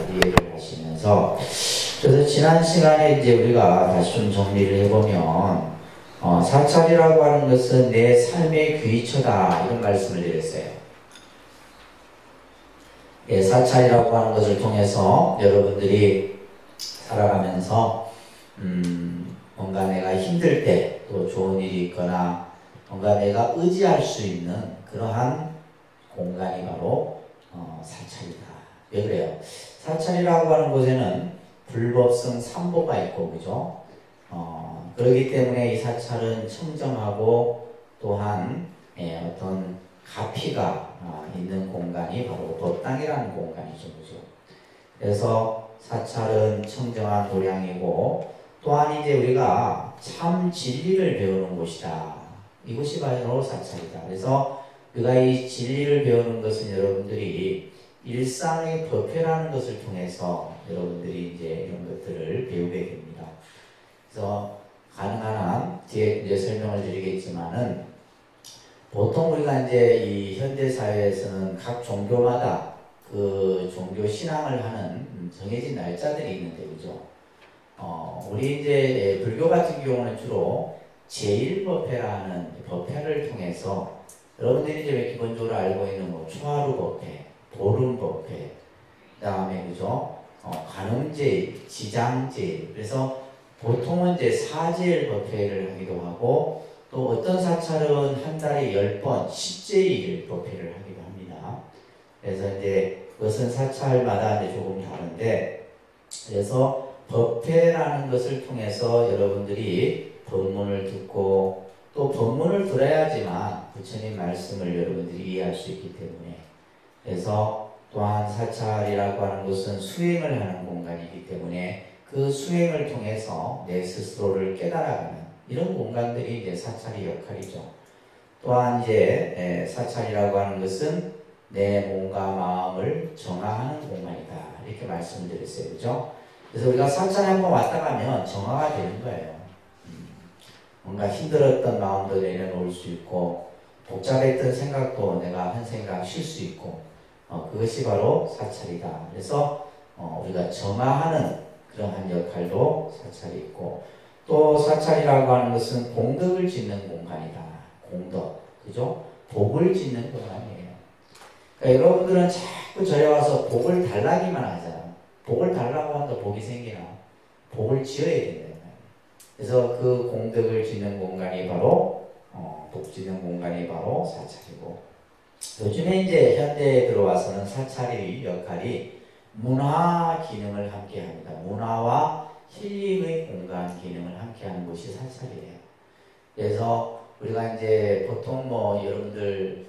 이해를 하시면서, 그래서 지난 시간에 이제 우리가 다시 좀 정리를 해보면, 사찰이라고 하는 것은 내 삶의 귀처다, 이런 말씀을 드렸어요. 예, 사찰이라고 하는 것을 통해서 여러분들이 살아가면서 뭔가 내가 힘들 때 또 좋은 일이 있거나 뭔가 내가 의지할 수 있는 그러한 공간이 바로 사찰이다. 왜 그래요? 사찰이라고 하는 곳에는 불법성 삼보가 있고, 그죠? 그렇기 때문에 이 사찰은 청정하고 또한 어떤 가피가 있는 공간이 바로 법당이라는 공간이죠, 그죠? 그래서 사찰은 청정한 도량이고, 또한 이제 우리가 참 진리를 배우는 곳이다. 이곳이 바로 사찰이다. 그래서 우리가 이 진리를 배우는 것은 여러분들이 일상의 법회라는 것을 통해서 여러분들이 이제 이런 것들을 배우게 됩니다. 그래서 가능한 한 뒤에 이제 설명을 드리겠지만은, 보통 우리가 이제 이 현대 사회에서는 각 종교마다 그 종교 신앙을 하는 정해진 날짜들이 있는데, 그죠? 우리 이제 불교 같은 경우는 주로 제1법회라는 법회를 통해서 여러분들이 이제 기본적으로 알고 있는 뭐 초하루 법회, 보름 법회, 그 다음에 그죠? 관음제일, 지장제일. 그래서 보통은 이제 사제일 법회를 하기도 하고, 또 어떤 사찰은 한 달에 10번 10제일 법회를 하기도 합니다. 그래서 이제 그것은 사찰마다 이제 조금 다른데, 그래서 법회라는 것을 통해서 여러분들이 법문을 듣고, 또 법문을 들어야지만 부처님 말씀을 여러분들이 이해할 수 있기 때문에, 그래서 또한 사찰이라고 하는 것은 수행을 하는 공간이기 때문에 그 수행을 통해서 내 스스로를 깨달아가는 이런 공간들이 이제 사찰의 역할이죠. 또한 이제 사찰이라고 하는 것은 내 몸과 마음을 정화하는 공간이다, 이렇게 말씀을 드렸어요, 그죠? 그래서 우리가 사찰에 한번 왔다 가면 정화가 되는 거예요. 뭔가 힘들었던 마음도 내려놓을 수 있고, 복잡했던 생각도 내가 한 생각 쉴 수 있고, 그것이 바로 사찰이다. 그래서 우리가 정화하는 그러한 역할도 사찰이 있고, 또 사찰이라고 하는 것은 공덕을 짓는 공간이다. 공덕, 그죠? 복을 짓는 공간이에요. 그러니까 여러분들은 자꾸 저에 와서 복을 달라기만 하잖아요. 복을 달라고 한다 복이 생기나? 복을 지어야 된다. 그래서 그 공덕을 짓는 공간이 바로 복 짓는 공간이 바로 사찰이고, 요즘에 이제 현대에 들어와서는 사찰의 역할이 문화 기능을 함께 합니다. 문화와 힐링의 공간 기능을 함께 하는 곳이 사찰이에요. 그래서 우리가 이제 보통 뭐 여러분들이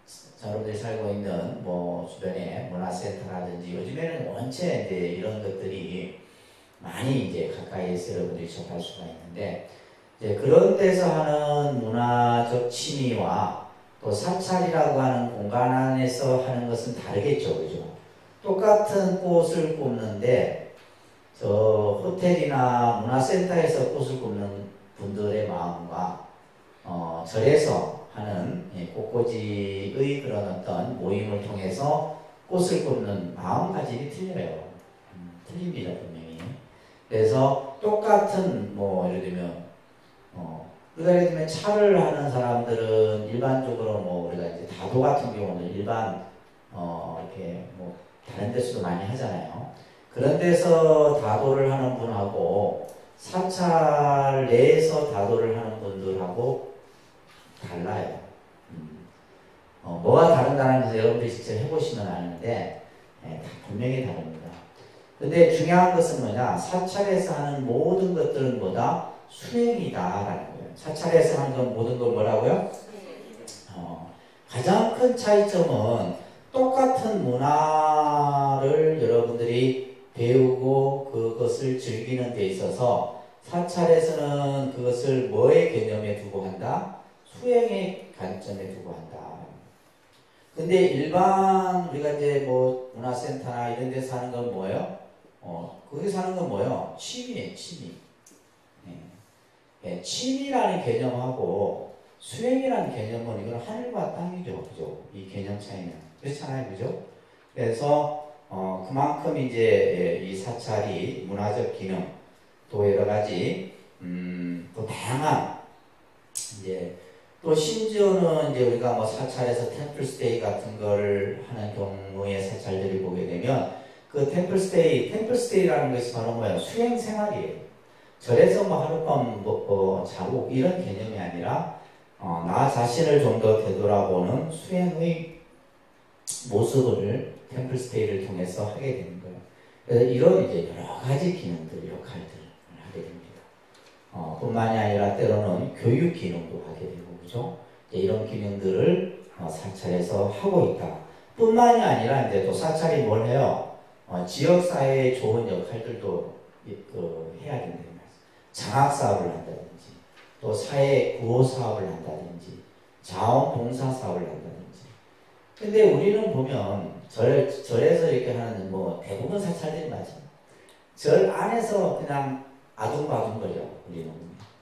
살고 있는 뭐 주변에 문화센터라든지 요즘에는 원체 이제 이런 것들이 많이 이제 가까이에서 여러분들이 접할 수가 있는데, 이제 그런 데서 하는 문화적 취미와 또 사찰이라고 하는 공간 안에서 하는 것은 다르겠죠, 그죠? 똑같은 꽃을 꼽는데, 저 호텔이나 문화센터에서 꽃을 꼽는 분들의 마음과 절에서 하는 꽃꽂이의 그런 어떤 모임을 통해서 꽃을 꼽는 마음가짐이 틀려요. 틀립니다, 분명히. 그래서 똑같은 뭐 예를 들면 우리가 예를 들면 차를 하는 사람들은 일반적으로 뭐 우리가 이제 다도 같은 경우는 일반 이렇게 뭐 다른 데서도 많이 하잖아요. 그런 데서 다도를 하는 분하고 사찰 내에서 다도를 하는 분들하고 달라요. 뭐가 다른다는 것을 여러분들이 직접 해보시면 아는데, 분명히 다릅니다. 근데 중요한 것은 뭐냐? 사찰에서 하는 모든 것들은 뭐다? 수행이다라는 거예요. 사찰에서 하는 건 모든 걸 뭐라고요? 가장 큰 차이점은 똑같은 문화를 여러분들이 배우고 그것을 즐기는 데 있어서 사찰에서는 그것을 뭐의 개념에 두고 한다? 수행의 관점에 두고 한다. 근데 일반 우리가 이제 뭐 문화센터나 이런 데서 하는 건 뭐예요? 거기서 하는 건 뭐예요? 취미예요, 취미. 취미라는 개념하고 수행이라는 개념은 이건 하늘과 땅이죠, 그죠? 이 개념 차이는. 그렇잖아요, 그죠? 그래서 그만큼 이제 이 사찰이 문화적 기능 또 여러 가지 또 다양한 이제 또 심지어는 이제 우리가 뭐 사찰에서 템플스테이 같은 거를 하는 경우에 사찰들이 보게 되면 그 템플스테이라는 것이 바로 뭐예요? 수행 생활이에요. 절에서 뭐 하룻밤 자고 이런 개념이 아니라 나 자신을 좀 더 되돌아보는 수행의 모습을 템플스테이를 통해서 하게 되는 거예요. 그래서 이런 이제 여러 가지 기능들, 역할들을 하게 됩니다. 뿐만이 아니라 때로는 교육 기능도 하게 되고, 그죠? 이런 기능들을 사찰에서 하고 있다. 뿐만이 아니라 이제 또 사찰이 뭘 해요? 지역사회에 좋은 역할들도 해야 된다는 말씀. 장학사업을 한다든지, 또 사회 구호 사업을 한다든지, 자원봉사 사업을 한다든지. 근데 우리는 보면 절에서 이렇게 하는 뭐 대부분 사찰들이 맞아요. 절 안에서 그냥 아둥바둥거려. 우리는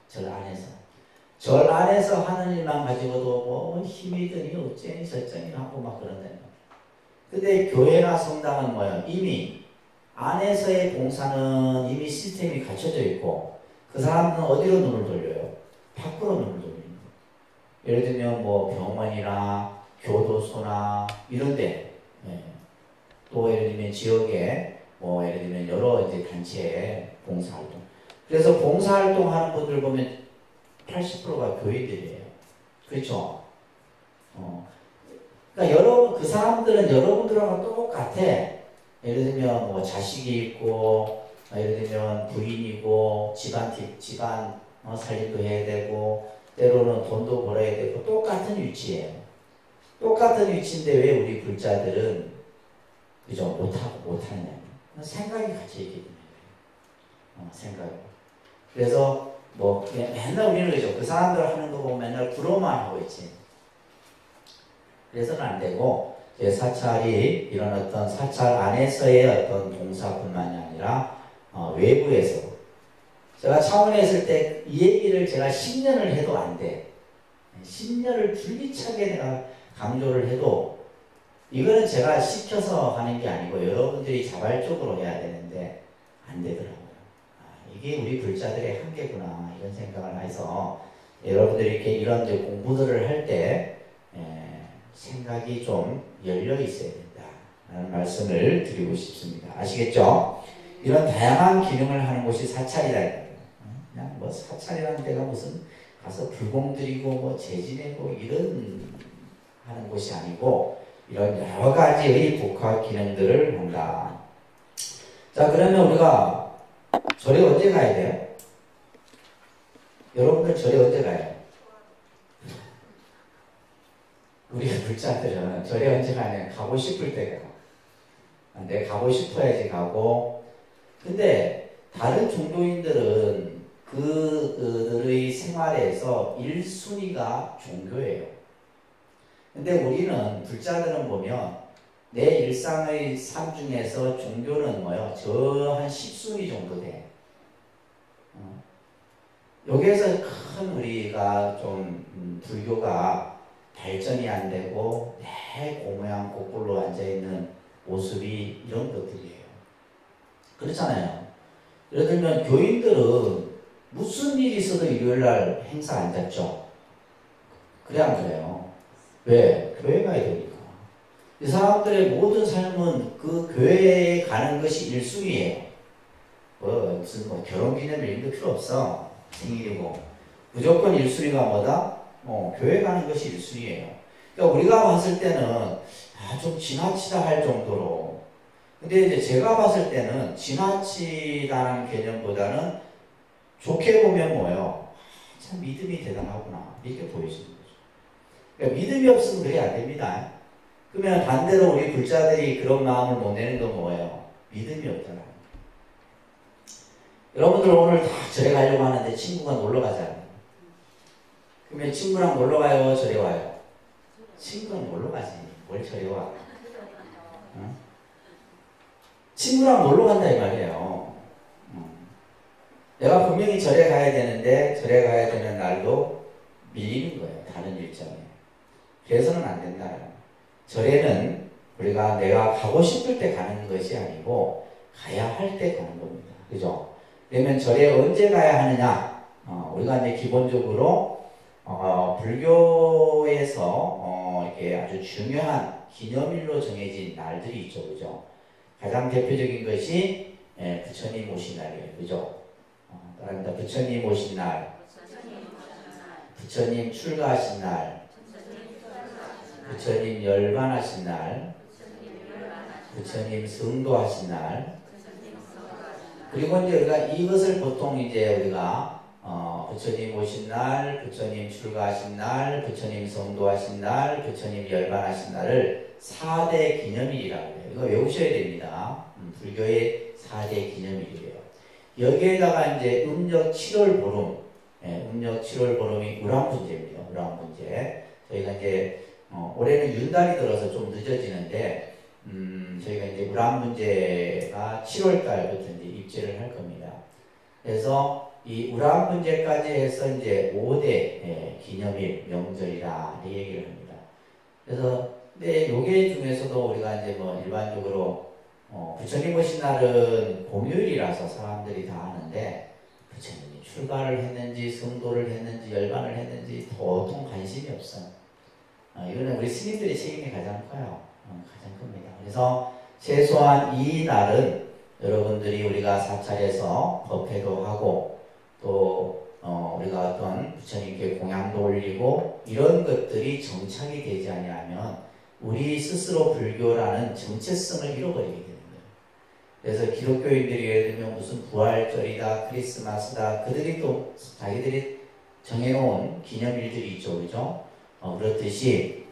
절 안에서. 절 안에서 하는 일만 가지고도 뭐 힘이 드니 어쩌니 저쩌니 하고 막 그런다는 거예요. 근데 교회나 성당은 뭐예요? 이미 안에서의 봉사는 이미 시스템이 갖춰져 있고 그 사람은 어디로 눈을 돌려요? 밖으로 눈을 돌리는 거예요. 예를 들면 뭐 병원이나 교도소나 이런데, 또 예를 들면 지역에 뭐 예를 들면 여러 이제 단체의 봉사활동. 그래서 봉사활동 하는 분들 보면 80%가 교인들이에요. 그렇죠? 그러니까 그 사람들은 여러분들하고 똑같아. 예를 들면 뭐 자식이 있고, 예를 들면 부인이고, 집안 살림도 해야 되고, 때로는 돈도 벌어야 되고, 똑같은 위치예요. 똑같은 위치인데 왜 우리 불자들은 그죠? 못하느냐. 생각이 같이 있기 때문에. 생각이. 그래서 뭐 그냥 맨날 우리는 그죠? 그 사람들 하는 거 보면 맨날 부러워만 하고 있지. 그래서는 안 되고 사찰이 이런 어떤 사찰 안에서의 어떤 봉사뿐만이 아니라 외부에서 제가 차원에 있을 때 이 얘기를 제가 10년을 해도 안 돼. 10년을 줄기차게 내가 강조를 해도 이거는 제가 시켜서 하는 게 아니고 여러분들이 자발적으로 해야 되는데 안 되더라고요. 이게 우리 불자들의 한계구나 이런 생각을 해서 여러분들이 이렇게 이런 공부들을 할 때 생각이 좀 열려 있어야 된다 라는 말씀을 드리고 싶습니다. 아시겠죠? 이런 다양한 기능을 하는 곳이 사찰이다. 그냥 뭐 사찰이라는 데가 무슨 가서 불공 드리고 뭐 제지내고 이런 하는 곳이 아니고 이런 여러 가지의 복합 기능들을 한다. 자, 그러면 우리가 절에 언제 가야 돼요? 여러분들 절에 언제 가요? 우리 불자들은 절에 언제 가냐? 가고 싶을 때 가. 내가 가고 싶어야지 가고. 근데 다른 종교인들은 그들의 생활에서 1순위가 종교예요. 근데 우리는 불자들은 보면 내 일상의 삶 중에서 종교는 뭐요? 저 한 10순위 정도 돼. 여기에서 큰 우리가 좀 불교가 발전이 안 되고 내 고모양 거꾸로 앉아있는 모습이 이런 것들이에요. 그렇잖아요. 예를 들면 교인들은 무슨 일이 있어도 일요일날 행사 안 잡죠. 그래 안 그래요? 왜? 교회 가야 되니까. 이 사람들의 모든 삶은 그 교회에 가는 것이 1순위예요. 무슨 결혼기념일 이런 거 필요 없어. 생일이고. 무조건 1순위가 뭐다? 교회 가는 것이 1순위예요. 그러니까 우리가 봤을 때는 좀 지나치다 할 정도로. 근데 이제 제가 봤을 때는 지나치다는 개념보다는 좋게 보면 뭐예요? 참 믿음이 대단하구나. 이렇게 보여지는 거죠. 그러니까 믿음이 없으면 그게 안 됩니다. 그러면 반대로 우리 불자들이 그런 마음을 못 내는 건 뭐예요? 믿음이 없잖아요. 여러분들 오늘 다 절에 가려고 하는데 친구가 놀러 가잖아요. 그러면 친구랑 놀러 가요? 절에 와요? 친구랑 놀러 가지. 뭘 절에 와? 응? 친구랑 놀러 간다 이 말이에요. 내가 분명히 절에 가야 되는데 절에 가야 되는 날도 밀리는 거예요. 다른 일정에. 그래서는 안 된다. 절에는 우리가 내가 가고 싶을 때 가는 것이 아니고 가야 할 때 가는 겁니다. 그죠? 그러면 절에 언제 가야 하느냐? 우리가 이제 기본적으로 불교에서 이렇게 아주 중요한 기념일로 정해진 날들이 있죠. 그죠? 가장 대표적인 것이 부처님 오신 날이에요. 그죠? 따라합니다. 부처님 오신 날, 부처님 출가하신 날, 부처님 열반하신 날, 부처님 성도하신 날, 그리고 이제 우리가 이것을 보통 이제 우리가 부처님 오신 날, 부처님 출가하신 날, 부처님 성도하신 날, 부처님 열반하신 날을 4대 기념일이라고 해요. 이거 외우셔야 됩니다. 불교의 4대 기념일이에요. 여기에다가 이제 음력 7월 보름, 음력 7월 보름이 우람분제입니다. 우람분제. 저희가 이제 올해는 윤달이 들어서 좀 늦어지는데 저희가 이제 우람분제가 7월 달부터 이제 입제를 할 겁니다. 그래서 이 우람분제까지 해서 이제 5대 기념일 명절이라 이 얘기를 합니다. 그래서 근데 요게 중에서도 우리가 이제 뭐 일반적으로 부처님 오신 날은 공휴일이라서 사람들이 다 하는데 부처님이 출가를 했는지 성도를 했는지 열반을 했는지 도통 관심이 없어요. 이거는 우리 스님들의 책임이 가장 커요. 가장 큽니다. 그래서 최소한 이 날은 여러분들이 우리가 사찰에서 법회도 하고 또 우리가 어떤 부처님께 공양도 올리고 이런 것들이 정착이 되지 아니하면 우리 스스로 불교라는 정체성을 잃어버리게 되는 거예요. 그래서 기독교인들이 예를 들면 무슨 부활절이다, 크리스마스다, 그들이 또 자기들이 정해놓은 기념일들이 있죠. 그죠? 그렇듯이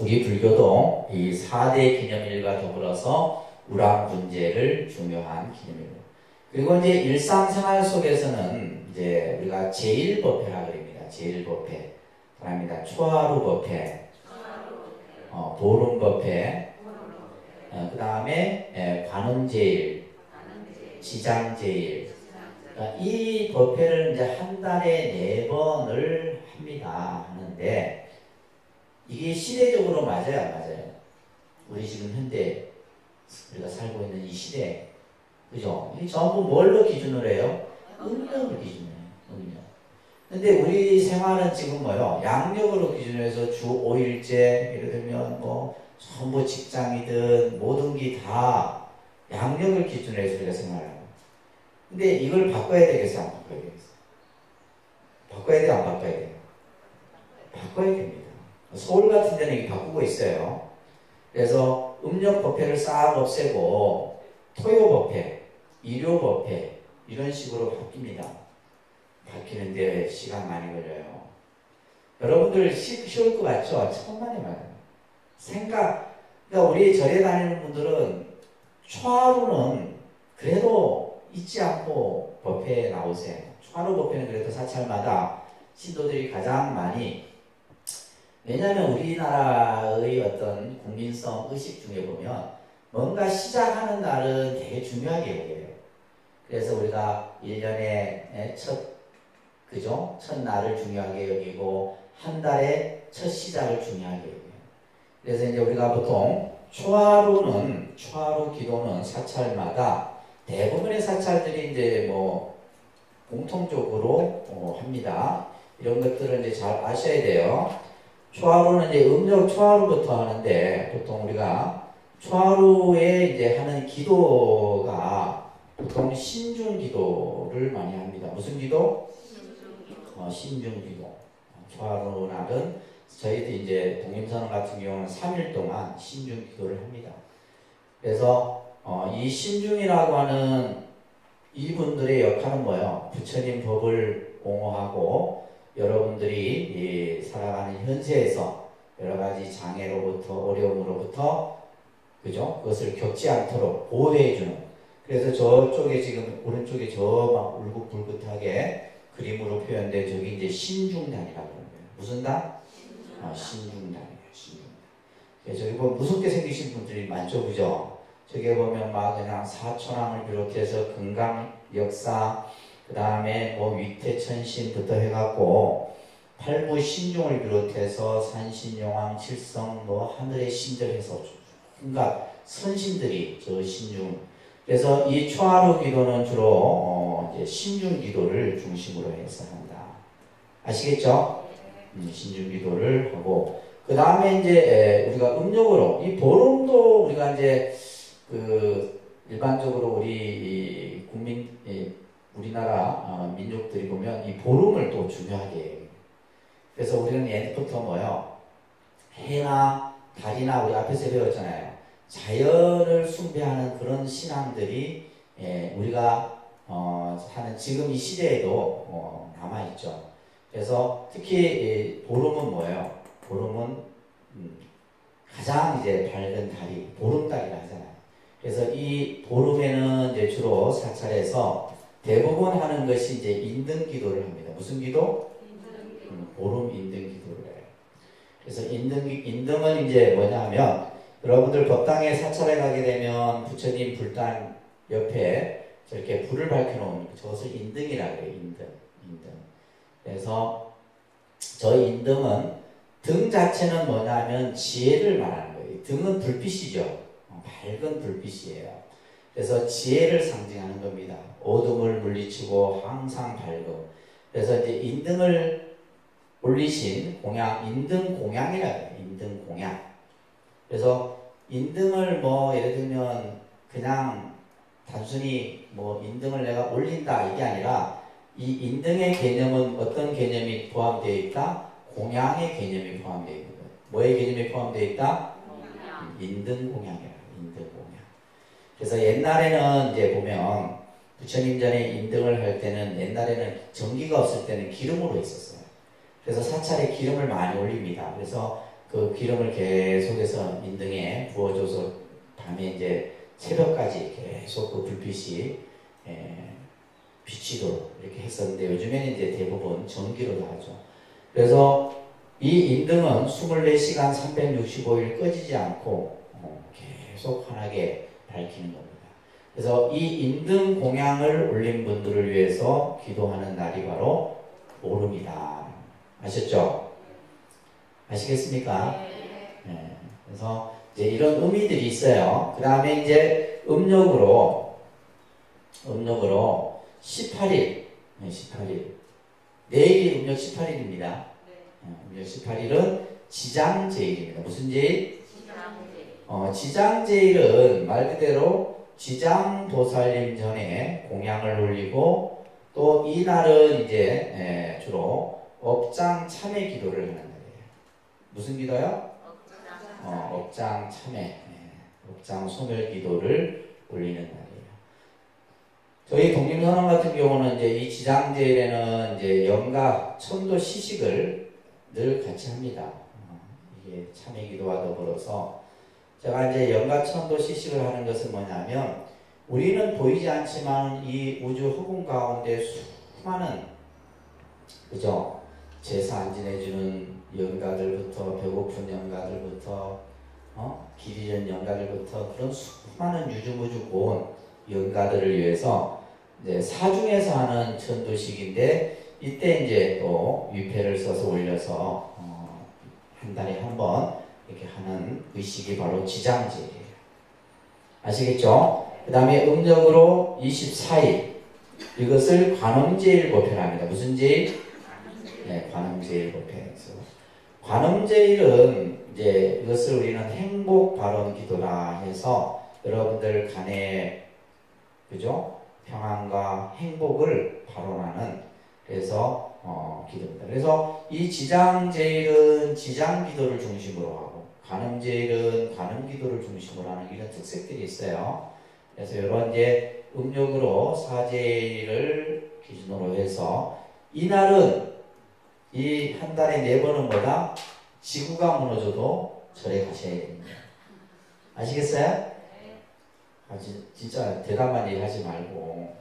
우리 불교도 이 4대 기념일과 더불어서 우람분제를 중요한 기념일로. 그리고 이제 일상생활 속에서는 이제 우리가 제1법회라 그럽니다. 제1법회. 그럽니다. 초하루법회, 보름법회, 그 다음에 관음제일, 지장제일. 그러니까 이 법회를 이제 한 달에 4번을 합니다. 하는데 이게 시대적으로 맞아요, 안 맞아요? 우리 지금 현대 우리가 살고 있는 이 시대, 그죠? 이 전부 뭘로 기준으로 해요? 음력을 기준으로 해요. 음력. 근데 우리 생활은 지금 뭐요? 양력으로 기준으로 해서 주 5일제, 예를 들면 뭐 전부 직장이든 모든 게 다 양력을 기준으로 해서 우리가 생활하고. 근데 이걸 바꿔야 되겠어, 안 바꿔야 되겠어? 바꿔야 돼요, 안 바꿔야 돼요? 바꿔야 됩니다. 서울 같은 데는 이게 바꾸고 있어요. 그래서 음력법회를 싹 없애고 토요법회, 일요법회 이런 식으로 바뀝니다. 바뀌는데 시간 많이 걸려요. 여러분들 쉬울 것 같죠? 천만에 말이에요. 그러니까 우리 절에 다니는 분들은 초하루는 그래도 잊지 않고 법회에 나오세요. 초하루 법회는 그래도 사찰마다 신도들이 가장 많이, 왜냐하면 우리나라의 어떤 국민성 의식 중에 보면 뭔가 시작하는 날은 되게 중요하게 여겨요. 그래서 우리가 1년에 첫 날을 중요하게 여기고 한 달에 첫 시작을 중요하게 여겨요. 그래서 이제 우리가 보통 초하루 기도는 사찰마다 대부분의 사찰들이 이제 뭐 공통적으로 합니다. 이런 것들을 이제 잘 아셔야 돼요. 초하루는 이제 음력 초하루부터 하는데 보통 우리가 초하루에 이제 하는 기도가 보통 신중 기도를 많이 합니다. 무슨 기도? 신중 기도. 초하루 날은 저희들 이제 독림선언 같은 경우는 3일 동안 신중 기도를 합니다. 그래서 이 신중이라고 하는 이분들의 역할은 뭐예요? 부처님 법을 옹호하고 여러분들이 살아가는 현세에서 여러 가지 장애로부터 어려움으로부터 그죠? 그것을 겪지 않도록 보호해주는. 그래서 저쪽에 지금 오른쪽에 저 막 울긋불긋하게 그림으로 표현된 저기 이제 신중단이라고 하는 거예요. 무슨 단? 신중단이에요. 신중단. 저기 보면 무섭게 생기신 분들이 많죠, 그죠? 저기 보면 막 그냥 사천왕을 비롯해서 금강 역사, 그 다음에 뭐 위태천신부터 해갖고 팔부신중을 비롯해서 산신용왕, 칠성, 뭐 하늘의 신들해서 그러니까 선신들이 저 신중. 그래서 이 초하루 기도는 주로 이제 신중 기도를 중심으로 해서 한다. 아시겠죠? 신중 기도를 하고 그 다음에 이제 우리가 음력으로 이 보름도 우리가 이제 그 일반적으로 우리 국민 우리나라 민족들이 보면 이 보름을 또 중요하게 해요. 그래서 우리는 옛부터 뭐요? 해나 달이나 우리 앞에서 배웠잖아요. 자연을 숭배하는 그런 신앙들이 우리가 사는 지금 이 시대에도 남아있죠. 그래서 특히 보름은 뭐예요? 보름은 가장 이제 밝은 달이 보름달이라 하잖아요. 그래서 이 보름에는 이제 주로 사찰에서 대부분 하는 것이 이제 인등 기도를 합니다. 무슨 기도? 보름 인등 기도를 해요. 그래서 인등은 이제 뭐냐 하면 여러분들 법당에 사찰에 가게 되면 부처님 불단 옆에 저렇게 불을 밝혀놓은 저것을 인등이라고 해요. 인등. 그래서 저 인등은 등 자체는 뭐냐면 지혜를 말하는 거예요. 등은 불빛이죠. 밝은 불빛이에요. 그래서 지혜를 상징하는 겁니다. 어둠을 물리치고 항상 밝음. 그래서 이제 인등을 올리신 공양, 인등 공양이라고 해요. 인등 공양. 그래서 인등을 뭐 예를 들면 그냥 단순히 뭐 인등을 내가 올린다 이게 아니라 이 인등의 개념은 어떤 개념이 포함되어 있다? 공양의 개념이 포함되어 있거든. 뭐의 개념이 포함되어 있다? 인등 공양이야. 인등 공양. 그래서 옛날에는 이제 보면 부처님 전에 인등을 할 때는 옛날에는 전기가 없을 때는 기름으로 했었어요. 그래서 사찰에 기름을 많이 올립니다. 그래서 그 기름을 계속해서 인등에 부어줘서 밤에 이제 새벽까지 계속 그 불빛이 비치도록 이렇게 했었는데 요즘에는 이제 대부분 전기로도 하죠. 그래서 이 인등은 24시간 365일 꺼지지 않고 계속 환하게 밝히는 겁니다. 그래서 이 인등 공양을 올린 분들을 위해서 기도하는 날이 바로 보름이다. 아셨죠? 아시겠습니까? 네. 그래서 이제 이런 의미들이 있어요. 그 다음에 이제 음력으로 18일, 18일. 내일이 음력 18일입니다. 음력 18일은 지장제일입니다. 무슨 제일? 지장제일은 말 그대로 지장보살님 전에 공양을 올리고 또 이 날은 이제 주로 업장 참회 기도를 하는 날이에요. 무슨 기도요? 업장 참회, 업장 소멸 기도를 올리는 날이에요. 저희 독립선언 같은 경우는 이제 이 지장제일에는 이제 영가 천도 시식을 늘 같이 합니다. 이게 참회 기도와 더불어서 제가 이제 영가 천도 시식을 하는 것은 뭐냐면 우리는 보이지 않지만 이 우주 허공 가운데 수많은 그죠? 제사 안 지내주는 영가들부터 배고픈 영가들부터 길 잃은 영가들부터 그런 수많은 유주무주 고온 영가들을 위해서 이제 사중에서 하는 천도식인데 이때 이제 또 위패를 써서 올려서 한 달에 한 번 이렇게 하는 의식이 바로 지장제예요. 아시겠죠? 그 다음에 음력으로 24일 이것을 관음제일법회랍니다. 무슨 제일? 네, 관음제일법회에서 관음제일은 이제 이것을 우리는 행복발언 기도라 해서 여러분들 간에 그죠? 평안과 행복을 발언하는 그래서 기도입니다. 그래서 이 지장제일은 지장기도를 중심으로 하고 관음제일은 관음기도를 중심으로 하는 이런 특색들이 있어요. 그래서 이런 이제 음력으로 사제일을 기준으로 해서 이날은 이 한 달에 4번은 뭐다? 지구가 무너져도 절에 가셔야 됩니다. 아시겠어요? 진짜 대담한 일 하지 말고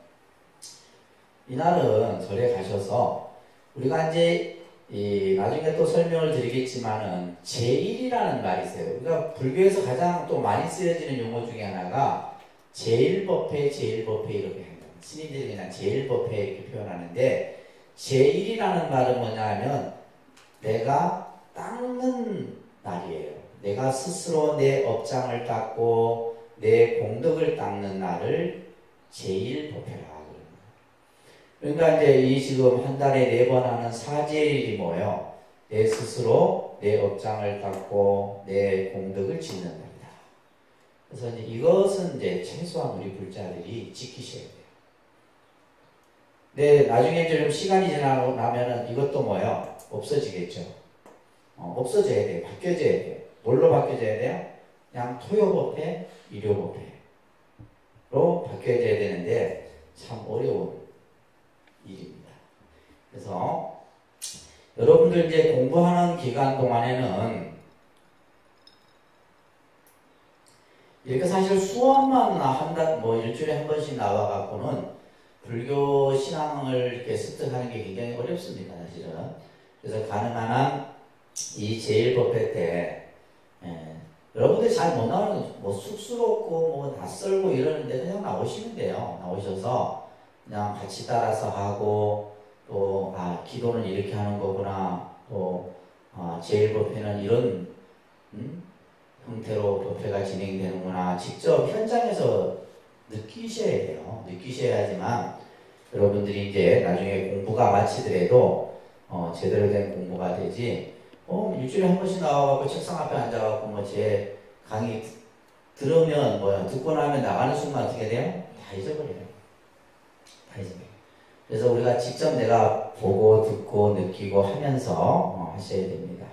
이날은 절에 가셔서 우리가 이제 나중에 또 설명을 드리겠지만은 제일이라는 말이 있어요. 우리가 불교에서 가장 또 많이 쓰여지는 용어 중에 하나가 제일법회 이렇게 합니다. 스님들이 그냥 제일법회 이렇게 표현하는데 제일이라는 말은 뭐냐 하면 내가 닦는 날이에요. 내가 스스로 내 업장을 닦고 내 공덕을 닦는 날을 제일법회라. 그러니까 이제 이 지금 한 달에 4번 하는 사제일이 뭐예요? 내 스스로 내 업장을 닦고 내 공덕을 짓는 날이다. 그래서 이제 이것은 이제 최소한 우리 불자들이 지키셔야 돼요. 근데 나중에 좀 시간이 지나고 나면은 이것도 뭐예요? 없어지겠죠. 없어져야 돼요. 바뀌어져야 돼요. 뭘로 바뀌어져야 돼요? 그냥 토요법회, 일요법회로 바뀌어져야 되는데 참 어려운 일입니다. 그래서 여러분들 이제 공부하는 기간 동안에는 이렇게 사실 수업만 한다, 뭐 일주일에 한 번씩 나와갖고는 불교 신앙을 이렇게 습득하는 게 굉장히 어렵습니다, 사실은. 그래서 가능한 한 이 제일법회 때, 여러분들이 잘 못 나오는 뭐 쑥스럽고 뭐 낯설고 이러는데 그냥 나오시면 돼요. 나오셔서 그냥 같이 따라서 하고, 또, 기도는 이렇게 하는 거구나. 또, 제일법회는 이런, 형태로 법회가 진행되는구나. 직접 현장에서 느끼셔야 돼요. 느끼셔야지만 여러분들이 이제 나중에 공부가 마치더라도, 제대로 된 공부가 되지, 일주일에 한 번씩 나와갖고 책상 앞에 앉아갖고 뭐 제 강의 들으면 뭐야, 듣고 나면 나가는 순간 어떻게 돼요? 다 잊어버려요. 다 잊어버려요. 그래서 우리가 직접 내가 보고 듣고 느끼고 하면서 하셔야 됩니다.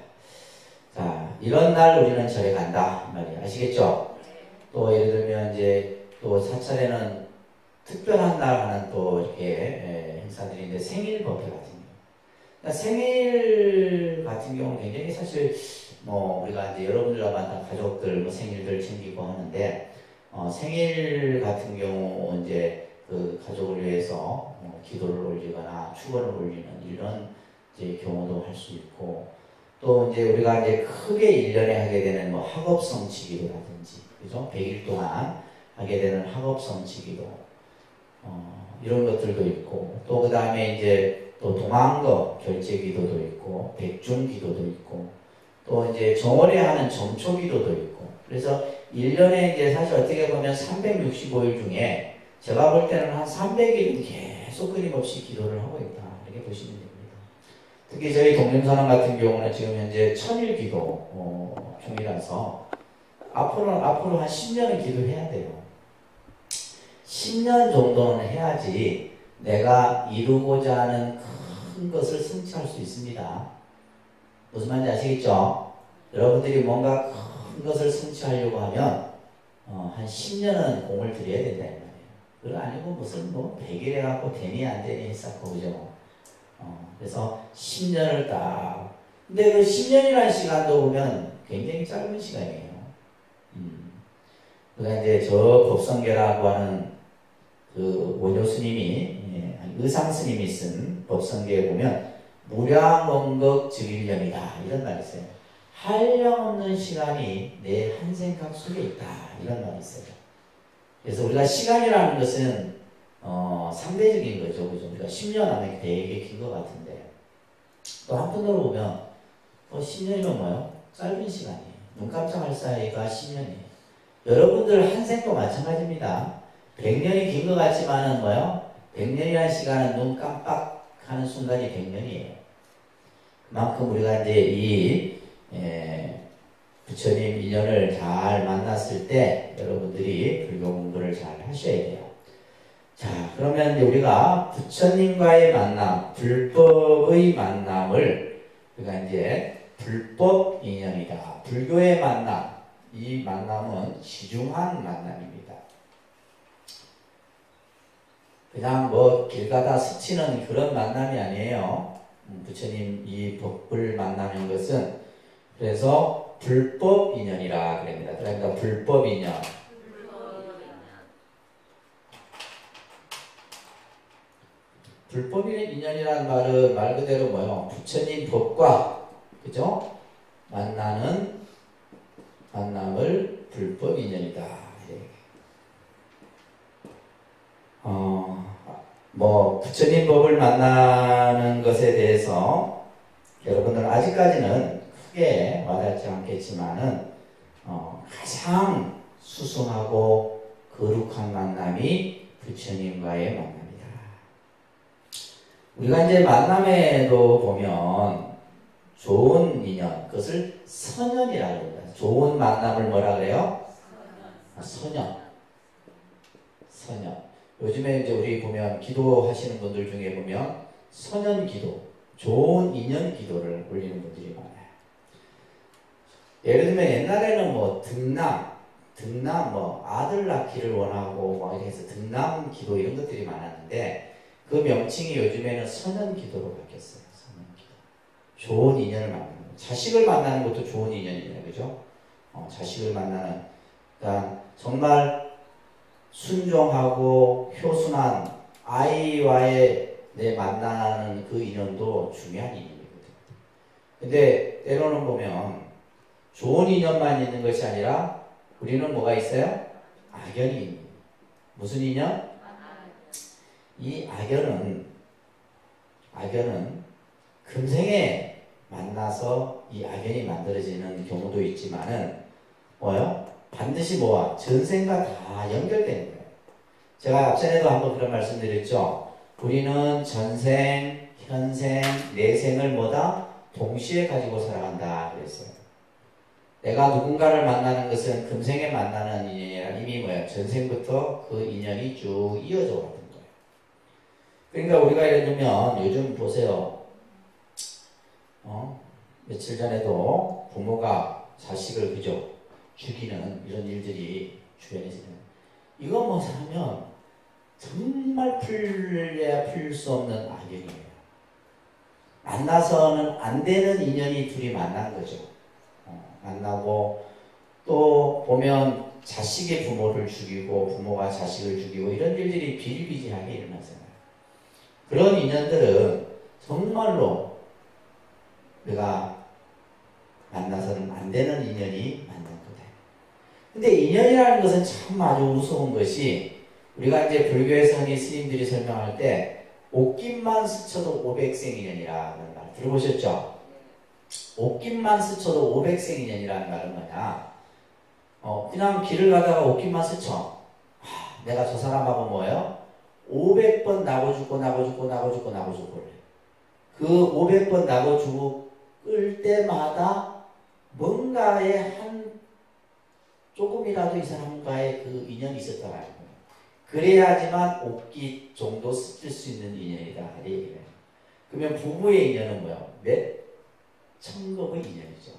자, 이런 날 우리는 절에 간다 이 말이에요. 아시겠죠? 또 예를 들면 이제 또 사찰에는 특별한 날 하는 또 이렇게 행사들인데 생일 법회 같은 경우. 그러니까 생일 같은 경우는 굉장히 사실 뭐 우리가 이제 여러분들과 가족들 뭐 생일들 챙기고 하는데 생일 같은 경우 이제 그 가족을 위해서 기도를 올리거나 축원을 올리는 이런 이제 경우도 할 수 있고, 또 이제 우리가 이제 크게 1년에 하게 되는 뭐 학업성취기도라든지, 그죠? 100일 동안 하게 되는 학업성취기도, 이런 것들도 있고, 또 그 다음에 이제 또 동안거 결제기도도 있고, 백중기도도 있고, 또 이제 정월에 하는 점초기도도 있고, 그래서 1년에 이제 사실 어떻게 보면 365일 중에 제가 볼 때는 한 300일은 계속 끊임없이 기도를 하고 있다. 이렇게 보시면 됩니다. 특히 저희 동림선언 같은 경우는 지금 현재 1000일 기도 중이라서 앞으로 한 10년은 기도해야 돼요. 10년 정도는 해야지 내가 이루고자 하는 큰 것을 성취할 수 있습니다. 무슨 말인지 아시겠죠? 여러분들이 뭔가 큰 것을 성취하려고 하면 한 10년은 공을 들여야 된다 이 말이에요. 그거 아니고 무슨 뭐 100일 해갖고 되니 안 되니 했었고, 그죠? 그래서 10년을 딱. 근데 그 10년이라는 시간도 보면 굉장히 짧은 시간이에요. 그러니까 이제 저 법성계라고 하는 그 원효 스님이, 의상 스님이 쓴 법성계에 보면 무량원극 즉일념이다 이런 말이 있어요. 한량없는 시간이 내 한 생각 속에 있다 이런 말이 있어요. 그래서 우리가 시간이라는 것은 상대적인 거죠. 그죠? 우리가 10년 하면 되게 긴 것 같은데, 또 한편으로 보면 10년이면 뭐예요? 짧은 시간이에요. 눈 깜짝할 사이가 10년이에요. 여러분들 한 생도 마찬가지입니다. 100년이 긴 것 같지만은 뭐예요? 100년이라는 시간은 눈 깜빡하는 순간이 100년이에요. 그만큼 우리가 이제 이 부처님 인연을 잘 만났을 때 여러분들이 불교 공부를 잘 하셔야 돼요. 자, 그러면 이제 우리가 부처님과의 만남, 불법의 만남을 우리가 이제 불법 인연이다. 불교의 만남, 이 만남은 지중한 만남입니다. 그냥 뭐 길 가다 스치는 그런 만남이 아니에요. 부처님 이 법을 만나는 것은 그래서 불법 인연이라 그럽니다. 그러니까 불법 인연. 불법 인연이라는 말은 말 그대로 뭐요? 부처님 법과, 그죠? 만나는 만남을 불법 인연이다. 뭐 부처님 법을 만나는 것에 대해서 여러분들은 아직까지는 크게 와닿지 않겠지만은 가장 수승하고 거룩한 만남이 부처님과의 만남이다. 우리가 이제 만남에도 보면 좋은 인연, 그것을 선연이라고 합니다. 좋은 만남을 뭐라 그래요? 선연. 선연. 요즘에 이제 우리 보면 기도하시는 분들 중에 보면 선연 기도, 좋은 인연 기도를 올리는 분들이 많아요. 예를 들면 옛날에는 뭐 등남 뭐 아들 낳기를 원하고 뭐 이렇게 해서 등남 기도 이런 것들이 많았는데 그 명칭이 요즘에는 선연 기도로 바뀌었어요. 선연 기도. 좋은 인연을 만나는 거. 자식을 만나는 것도 좋은 인연이에요. 그죠? 자식을 만나는, 그러니까 정말 순종하고 효순한 아이와의 내 만나는 그 인연도 중요한 인연이거든요. 근데 때로는 보면 좋은 인연만 있는 것이 아니라 우리는 뭐가 있어요? 악연이 있는. 무슨 인연? 이 악연은 금생에 만나서 이 악연이 만들어지는 경우도 있지만은 뭐요? 반드시 뭐와? 전생과 다 연결되는 거예요. 제가 앞전에도 한번 그런 말씀 드렸죠. 우리는 전생, 현생, 내생을 뭐다? 동시에 가지고 살아간다 그랬어요. 내가 누군가를 만나는 것은 금생에 만나는 인연이 아니라 이미 뭐야? 전생부터 그 인연이 쭉 이어져 왔던 거예요. 그러니까 우리가 예를 들면 요즘 보세요. 며칠 전에도 부모가 자식을 그저 죽이는 이런 일들이 주변에서 있어요. 이거 뭐 사면 정말 풀려야 풀릴 수 없는 악연이에요. 만나서는 안 되는 인연이 둘이 만난 거죠. 만나고 또 보면 자식의 부모를 죽이고 부모가 자식을 죽이고 이런 일들이 비일비재하게 일어나잖아요. 그런 인연들은 정말로 내가 만나서는 안 되는 인연이 만난 거다. 근데 인연이라는 것은 참 아주 무서운 것이 우리가 이제 불교에서 흔히 스님들이 설명할 때 옷깃만 스쳐도 500생 인연이라는 말 들어보셨죠? 옷깃만 스쳐도 500생 인연이라는 말은 뭐냐? 그냥 길을 가다가 옷깃만 스쳐. 내가 저 사람하고 뭐예요? 500번 나고 죽고 그 500번 나고 죽을 때마다 뭔가의 한 조금이라도 이 사람과의 그 인연이 있었다고 하는 거예요. 그래야지만 옷깃 정도 스칠 수 있는 인연이다. 이 얘기예요. 그러면 부부의 인연은 뭐예요? 몇 천급의 인연이죠.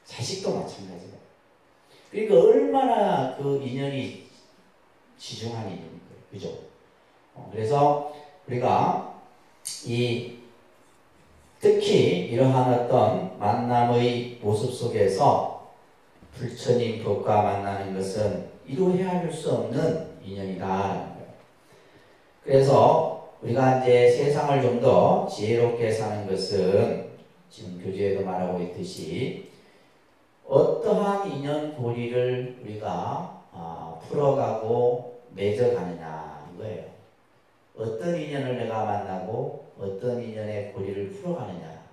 자식도 마찬가지예요. 그러니까 얼마나 그 인연이 지중한 인연인 거예요. 그죠? 그래서 우리가 특히 이러한 어떤 만남의 모습 속에서 불처님 법과 만나는 것은 이루 헤아릴 수 없는 인연이다라는 거예요. 그래서 우리가 이제 세상을 좀 더 지혜롭게 사는 것은 지금 교재에도 말하고 있듯이 어떠한 인연 고리를 우리가 풀어가고 맺어가느냐 이거예요. 어떤 인연을 내가 만나고 어떤 인연의 고리를 풀어가느냐.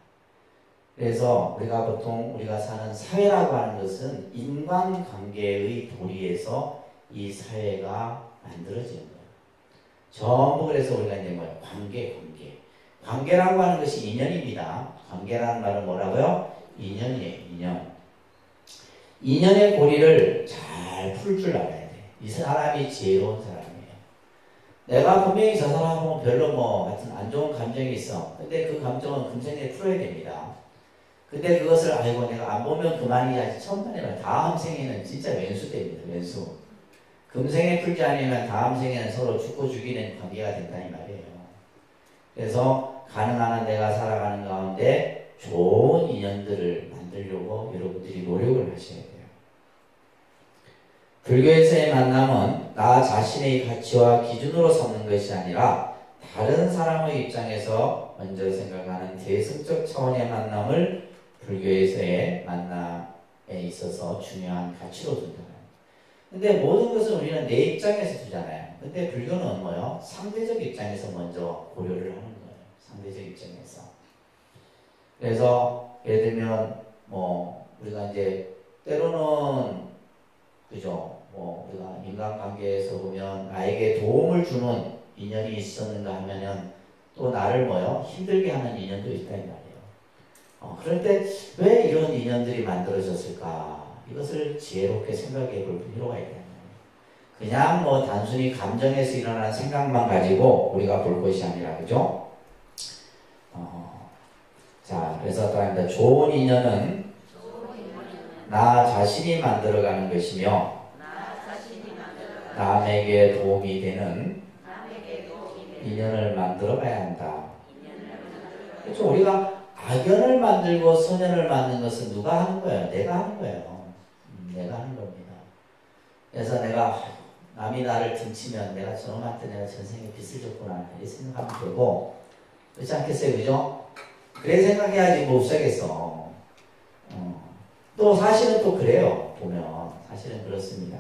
그래서 우리가 보통 우리가 사는 사회라고 하는 것은 인간관계의 도리에서 이 사회가 만들어지는 거예요. 전부 그래서 우리가 이제 뭐예요? 관계. 관계라고 하는 것이 인연입니다. 관계라는 말은 뭐라고요? 인연이에요. 인연의 고리를 잘 풀 줄 알아야 돼. 이 사람이 지혜로운 사람이에요. 내가 분명히 저 사람하고 별로 뭐 같은 안 좋은 감정이 있어. 근데 그 감정은 금생에 풀어야 됩니다. 근데 그것을 아이고 내가 안 보면 그만이야지. 천만에만 다음 생에는 진짜 왼수 됩니다. 왼수. 금생에 풀지 않으면 다음 생에는 서로 죽고 죽이는 관계가 된다는 말이에요. 그래서 가능한 한 내가 살아가는 가운데 좋은 인연들을 만들려고 여러분들이 노력을 하셔야 돼요. 불교에서의 만남은 나 자신의 가치와 기준으로 삼는 것이 아니라 다른 사람의 입장에서 먼저 생각하는 대승적 차원의 만남을 불교에서의 만남에 있어서 중요한 가치로 둔다. 근데 모든 것은 우리는 내 입장에서 두잖아요. 근데 불교는 뭐요? 상대적 입장에서 먼저 고려를 하는 거예요. 상대적 입장에서. 그래서 예를 들면 뭐 우리가 이제 때로는 그죠? 뭐 우리가 인간관계에서 보면 나에게 도움을 주는 인연이 있었는가 하면은 또 나를 뭐요? 힘들게 하는 인연도 있다 이 말이에요. 그런데 왜 이런 인연들이 만들어졌을까? 이것을 지혜롭게 생각해 볼 필요가 있다. 그냥 뭐 단순히 감정에서 일어나는 생각만 가지고 우리가 볼 것이 아니라, 그죠? 자, 그래서 또 합니다. 좋은 인연은 나 자신이 만들어가는 것이며 남에게 도움이 되는 인연을 만들어 가야 한다. 그렇죠? 우리가 악연을 만들고 선연을 만드는 것은 누가 하는 거예요? 내가 하는 거예요. 내가 하는 겁니다. 그래서 내가 남이 나를 등치면 내가 저놈한테 내가 전생에 빚을 졌구나 이렇게 생각하면 되고, 그렇지 않겠어요? 그죠? 그래 생각해야지 못 살겠어. 또 사실은 또 그래요. 보면 사실은 그렇습니다.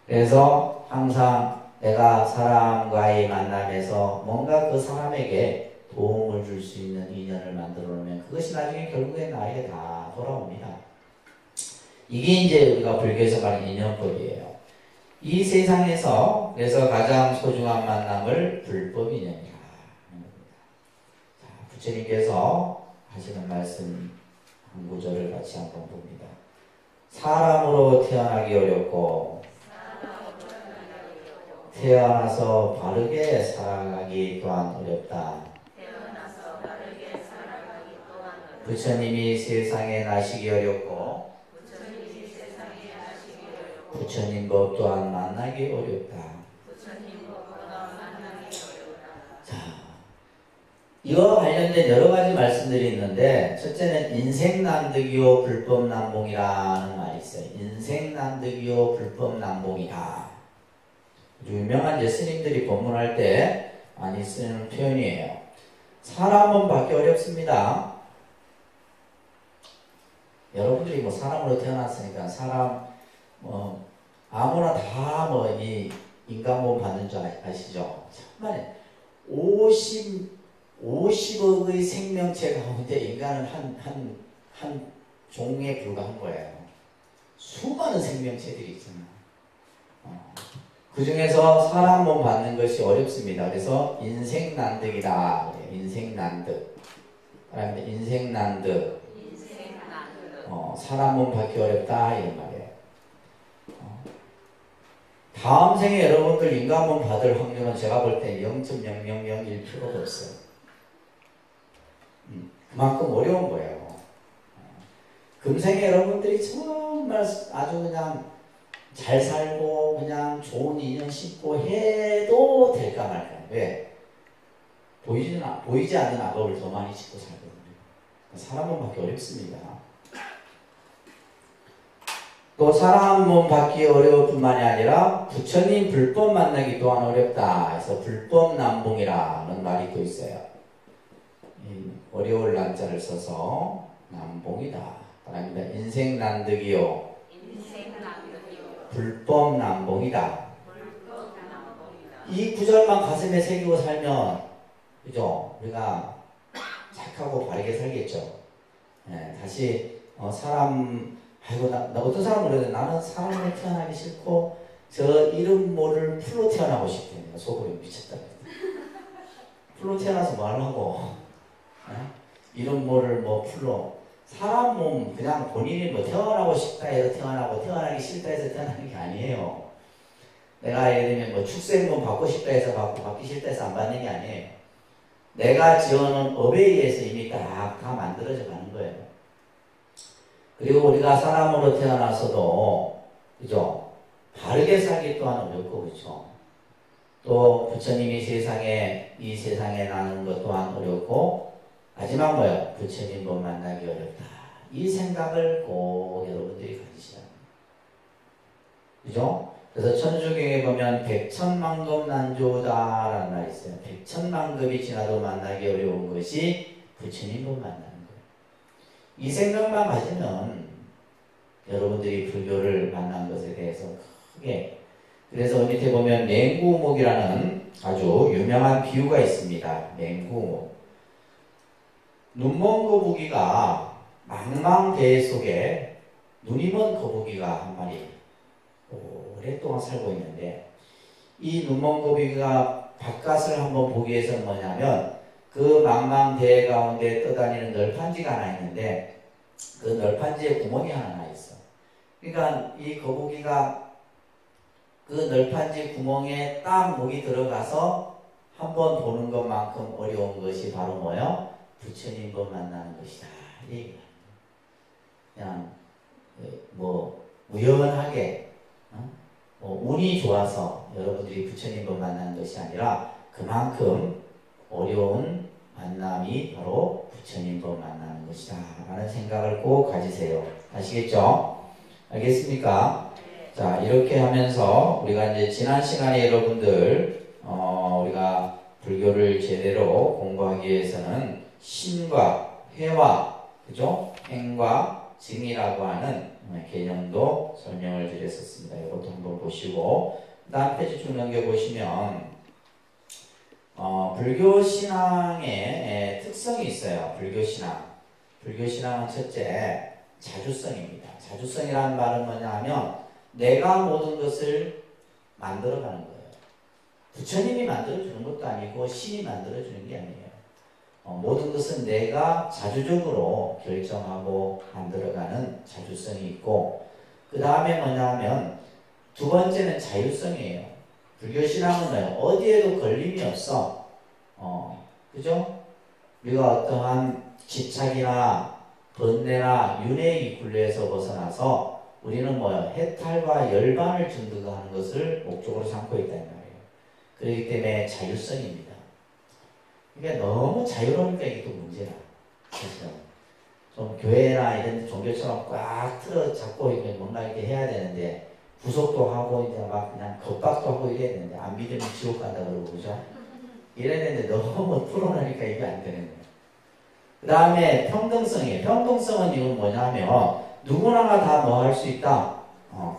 그래서 항상 내가 사람과의 만남에서 뭔가 그 사람에게 도움을 줄 수 있는 인연을 만들어 놓으면 그것이 나중에 결국엔 나에게 다 돌아옵니다. 이게 이제 우리가 불교에서 말하는 인연법이에요. 이 세상에서 그래서 가장 소중한 만남을 불법 인연이라. 부처님께서 하시는 말씀 한 구절을 같이 한번 봅니다. 사람으로 태어나기 어렵고 태어나서 바르게 살아가기 또한 어렵다. 부처님이 세상에 나시기 어렵고 부처님 법 또한 만나기 어렵다. 자, 이와 관련된 여러 가지 말씀들이 있는데, 첫째는 인생난득이요 불법난봉이라는 말이 있어요. 인생난득이요 불법난봉이다. 유명한 스님들이 법문할 때 많이 쓰는 표현이에요. 사람은 받기 어렵습니다. 여러분들이 뭐 사람으로 태어났으니까 사람 아무나 다 이 인간몸 받는 줄 아시죠? 정말 50억의 생명체 가운데 인간은 한 종에 불과한 거예요. 수많은 생명체들이 있잖아요. 그 중에서 사람 몸 받는 것이 어렵습니다. 그래서 인생난득이다. 인생난득. 인생난득. 사람 몸 받기 어렵다. 이런 말이에요. 다음 생에 여러분들 인간 몸 받을 확률은 제가 볼 때 0.0001%도 없어요. 그만큼 어려운 거예요. 금생에 여러분들이 정말 아주 그냥 잘 살고 그냥 좋은 인연 싣고 해도 될까 말까. 왜? 보이지 않는 악업을 더 많이 싣고 살거든요. 사람 몸 받기 어렵습니다. 또 사람 몸 받기 어려울 뿐만이 아니라 부처님 불법 만나기 또한 어렵다. 그래서 불법 남봉이라는 말이 또 있어요. 어려울 난자를 써서 남봉이다. 바랍니다. 인생 난득이요. 불법 남봉이다. 이 구절만 가슴에 새기고 살면, 그죠? 우리가 착하고 바르게 살겠죠. 네, 다시 아이고, 나 어떤 사람은 그러는데 나는 사람으로 태어나기 싫고 저 이름 모를 풀로 태어나고 싶대요. 속으로 미쳤다. 풀로 태어나서 뭐 하려고? 이름 모를 풀로. 사람 몸 그냥 본인이 태어나고 싶다 해서 태어나고 태어나기 싫다 해서 태어나는 게 아니에요. 내가 예를 들면 축생몸 받고 싶다 해서 받기 싫다 해서 안 받는 게 아니에요. 내가 지어놓은 업에 의해서 이미 다 만들어져 가는 거예요. 그리고 우리가 사람으로 태어나서도, 그죠? 바르게 살기 또한 어렵고, 그죠? 또, 부처님이 이 세상에 나는 것 또한 어렵고, 마지막 뭐예요? 부처님 못 만나기 어렵다. 이 생각을 꼭 여러분들이 가지셔야 합니다. 그죠? 그래서 천주경에 보면 백천만급 난조다라는 말이 있어요. 백천만급이 지나도 만나기 어려운 것이 부처님 못 만나는 거예요. 이 생각만 가지면 여러분들이 불교를 만난 것에 대해서 크게, 그래서 밑에 보면 맹구목이라는 아주 유명한 비유가 있습니다. 맹구목. 눈먼 거북이가 망망대해 속에 눈이 먼 거북이가 한 마리 오랫동안 살고 있는데 이 눈먼고비가 바깥을 한번 보기 위해서는 뭐냐면 그 망망대해 가운데 떠다니는 널판지가 하나 있는데 그 널판지에 구멍이 하나 나 있어. 그러니까 이 거북이가 그 널판지 구멍에 딱 목이 들어가서 한번 보는 것만큼 어려운 것이 바로 뭐요? 부처님과 만나는 것이다. 이 얘기야. 그냥 뭐 우연하게 운이 좋아서 여러분들이 부처님과 만나는 것이 아니라 그만큼 어려운 만남이 바로 부처님과 만나는 것이다 라는 생각을 꼭 가지세요. 아시겠죠? 알겠습니까? 자, 이렇게 하면서 우리가 이제 지난 시간에 여러분들 우리가 불교를 제대로 공부하기 위해서는 신과 회와 그죠? 행과 증이라고 하는 개념도 설명을 드렸었습니다. 이것도 한번 보시고 그 다음 페이지 쭉 넘겨보시면 불교 신앙의 특성이 있어요. 불교 신앙. 불교 신앙은 첫째 자주성입니다. 자주성이라는 말은 뭐냐 하면 내가 모든 것을 만들어가는 거예요. 부처님이 만들어주는 것도 아니고 신이 만들어주는 게 아니에요. 모든 것은 내가 자주적으로 결정하고 만들어가는 자주성이 있고 그 다음에 뭐냐 하면 두 번째는 자율성이에요. 불교 신앙은 뭐예요? 어디에도 걸림이 없어. 그죠? 우리가 어떠한 집착이나 번뇌나 윤회의 굴레에서 벗어나서 우리는 뭐예요? 해탈과 열반을 증득하는 것을 목적으로 삼고 있다는 말이에요. 그렇기 때문에 자율성입니다. 그러니까 너무 자유로우니까 이게 또 문제라. 그렇죠? 좀 교회나 이런 종교처럼 꽉 틀어 잡고 뭔가 이렇게 해야 되는데 구속도 하고 이제 막 그냥 겁박도 하고 이래야 되는데 안 믿으면 지옥 간다 그러고 그죠? 이래야 되는데 너무 풀어놓으니까 이게 안 되는 거예요. 그 다음에 평등성이에요. 평등성은 이건 뭐냐면 누구나가 다 뭐 할 수 있다?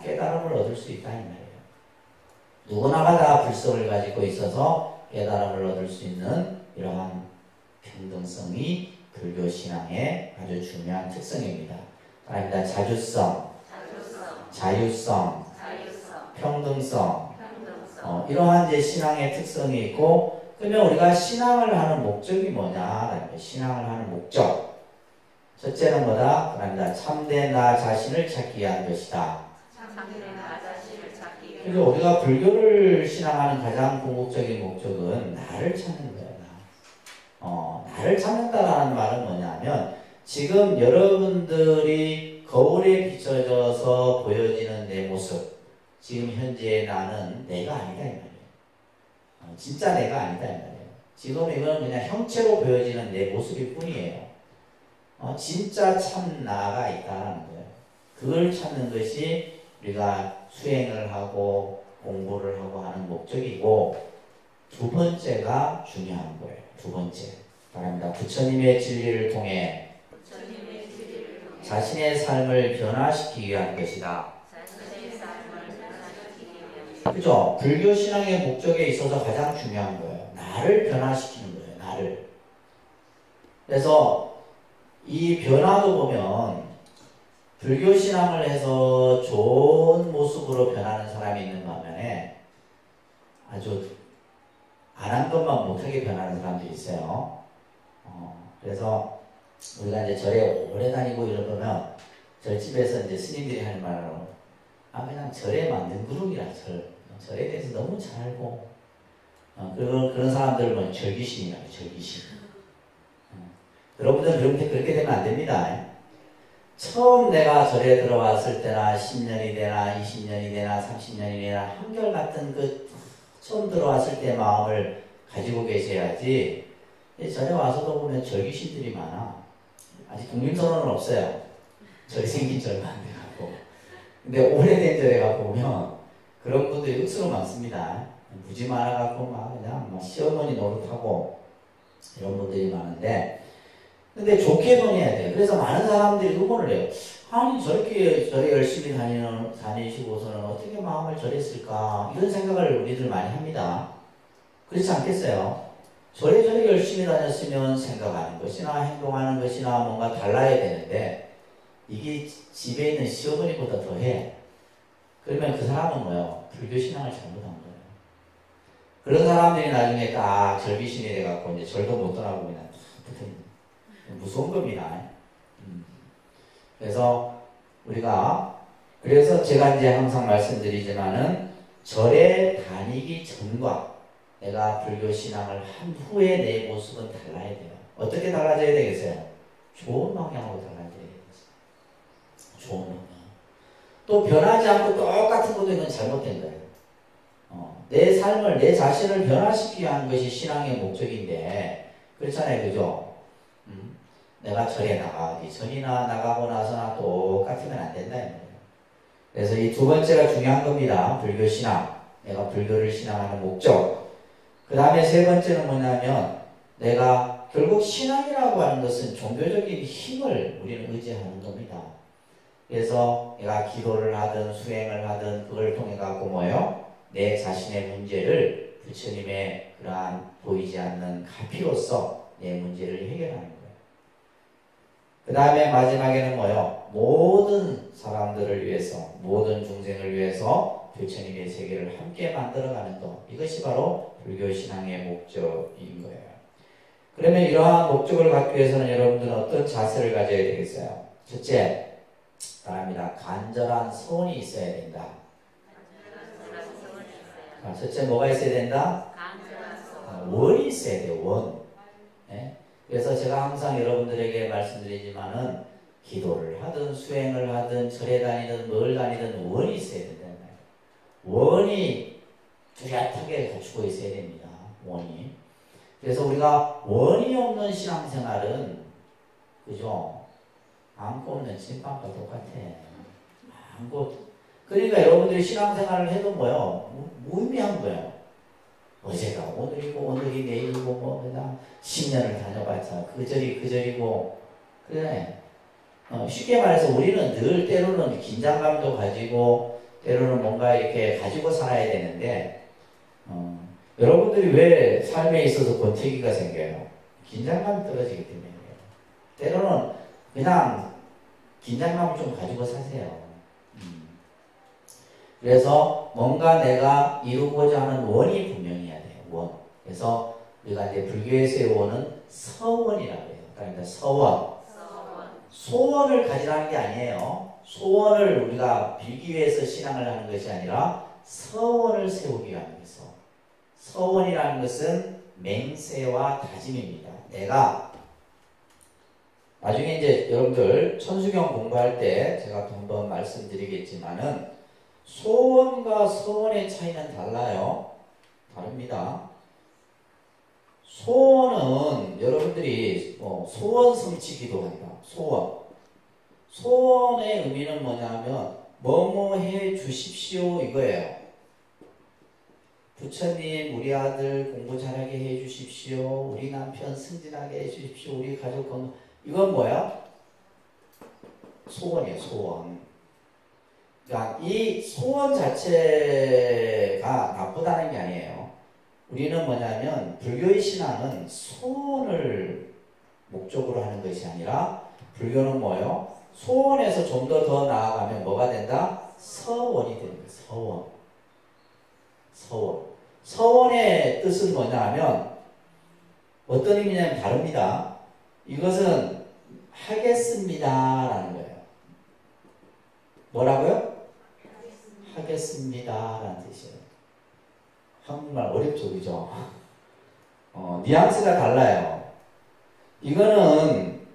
깨달음을 얻을 수 있다 이 말이에요. 누구나가 다 불성을 가지고 있어서 깨달음을 얻을 수 있는 이러한 평등성이 불교 신앙의 아주 중요한 특성입니다. 그러니까 자주성, 자유성, 평등성, 이러한 이제 신앙의 특성이 있고, 그러면 우리가 신앙을 하는 목적이 뭐냐? 신앙을 하는 목적. 첫째는 뭐다? 그러니까 참된 나 자신을 찾기 위한 것이다. 그래서 우리가 불교를 신앙하는 가장 궁극적인 목적은 나를 찾는 거예요. 나를 찾는다라는 말은 뭐냐면 지금 여러분들이 거울에 비춰져서 보여지는 내 모습, 지금 현재의 나는 내가 아니다 이 말이에요. 진짜 내가 아니다 이 말이에요. 지금 이건 그냥 형체로 보여지는 내 모습일 뿐이에요. 진짜 참 나가 있다는 거예요. 그걸 찾는 것이 우리가 수행을 하고 공부를 하고 하는 목적이고, 두 번째가 중요한 거예요. 두 번째. 바랍니다. 부처님의 진리를 통해 자신의 삶을 변화시키기 위한 것이다. 그죠? 불교 신앙의 목적에 있어서 가장 중요한 거예요. 나를 변화시키는 거예요. 나를. 그래서 이 변화도 보면 불교 신앙을 해서 좋은 모습으로 변하는 사람이 있는 반면에 아주 안 한 것만 못하게 변하는 사람들이 있어요. 그래서 우리가 이제 절에 오래 다니고 이러면 절집에서 이제 스님들이 하는 말로 그냥 절에 만든 그룹이라 절에 대해서 너무 잘 알고 그런 사람들을 뭐 절기신이라고 절기신. 여러분들 그렇게 되면 안 됩니다. 처음 내가 절에 들어왔을 때나 10년이 되나 20년이 되나 30년이 되나 한결같은 그 처음 들어왔을 때 마음을 가지고 계셔야지. 절에 와서도 보면 절기신들이 많아. 아직 국민선언은 없어요. 절이 생긴 지 얼마 안 돼갖고. 근데 오래된 절에 가고 보면 그런 분들이 억수로 많습니다. 무지 많아갖고 막 그냥 막 시어머니 노릇하고 이런 분들이 많은데, 근데 좋게 논해야 돼요. 그래서 많은 사람들이 의문을 해요. 아니 저렇게 절에 열심히 다니시고서는 어떻게 마음을 절했을까? 이런 생각을 우리들 많이 합니다. 그렇지 않겠어요? 절에 열심히 다녔으면 생각하는 것이나 행동하는 것이나 뭔가 달라야 되는데 이게 집에 있는 시어머니보다 더해. 그러면 그 사람은 뭐예요? 불교 신앙을 잘못한 거예요. 그런 사람들이 나중에 딱 절비신이 돼갖고 이제 절도 못 떠나고 그냥 붙어있는 무서운 겁니다. 그래서 그래서 제가 이제 항상 말씀드리지만은 절에 다니기 전과 내가 불교 신앙을 한 후에 내 모습은 달라야 돼요. 어떻게 달라져야 되겠어요? 좋은 방향으로 달라져야 되겠어요. 좋은 방향. 또 변하지 않고 똑같은 것도 이건 잘못된 거예요. 내 삶을, 내 자신을 변화시키기 위한 것이 신앙의 목적인데, 그렇잖아요. 그죠? 내가 절에 나가기 전이나 나가고 나서나 똑같으면 안 된다. 그래서 이 두 번째가 중요한 겁니다. 불교 신앙. 내가 불교를 신앙하는 목적. 그 다음에 세 번째는 뭐냐면, 내가 결국 신앙이라고 하는 것은 종교적인 힘을 우리는 의지하는 겁니다. 그래서 내가 기도를 하든 수행을 하든 그걸 통해 갖고 뭐예요? 내 자신의 문제를 부처님의 그러한 보이지 않는 가피로서 내 문제를 해결하는 거예요. 그 다음에 마지막에는 뭐예요? 모든 사람들을 위해서, 모든 중생을 위해서 부처님의 세계를 함께 만들어가는 것. 이것이 바로 불교신앙의 목적인 거예요. 그러면 이러한 목적을 갖기 위해서는 여러분들은 어떤 자세를 가져야 되겠어요? 첫째, 바랍니다. 간절한 소원이 있어야 된다. 첫째 뭐가 있어야 된다? 원이 있어야 돼요. 원. 네? 그래서 제가 항상 여러분들에게 말씀드리지만은 기도를 하든 수행을 하든 절에 다니든 뭘 다니든 원이 있어야 된다는 거예요. 원이 뚜렷하게 갖추고 있어야 됩니다. 원이. 그래서 우리가 원이 없는 신앙생활은 그죠? 아무것도 없는 침방과 똑같아. 그러니까 여러분들이 신앙생활을 해도 뭐요? 무의미한 거예요. 어제가 오늘이고 오늘이 내일이고 뭐 그냥 10년을 다녀봤자 그 절이고 그래. 쉽게 말해서 우리는 늘 때로는 긴장감도 가지고 때로는 뭔가 이렇게 가지고 살아야 되는데 여러분들이 왜 삶에 있어서 권태기가 생겨요? 긴장감이 떨어지기 때문이에요. 때로는 그냥 긴장감을 좀 가지고 사세요. 그래서 뭔가 내가 이루고자 하는 원이 분명해야 돼요. 원. 그래서 우리가 이제 불교에서의 원은 서원이라고 해요. 그러니까 서원. 소원을 가지라는 게 아니에요. 소원을 우리가 빌기 위해서 신앙을 하는 것이 아니라 서원을 세우기 위해서. 서원이라는 것은 맹세와 다짐입니다. 내가 나중에 이제 여러분들 천수경 공부할 때 제가 또 한번 말씀드리겠지만은 소원과 서원의 차이는 달라요. 다릅니다. 소원은 여러분들이 소원 성취기도 한다. 소원의 의미는 뭐냐면 뭐뭐 해 주십시오 이거예요. 부처님 우리 아들 공부 잘하게 해 주십시오. 우리 남편 승진하게 해 주십시오. 우리 가족 건강. 이건 뭐야? 소원이에요. 소원. 그러니까 이 소원 자체가 나쁘다는 게 아니에요. 우리는 뭐냐면 불교의 신앙은 소원을 목적으로 하는 것이 아니라 불교는 뭐예요? 소원에서 좀 더 나아가면 뭐가 된다? 서원이 되는 거예요. 서원. 서원의 뜻은 뭐냐 하면 어떤 의미냐면 다릅니다. 이것은 하겠습니다 라는 거예요. 뭐라고요? 하겠습니다 라는 뜻이에요. 한국말 어렵죠, 그죠? 뉘앙스가 달라요. 이거는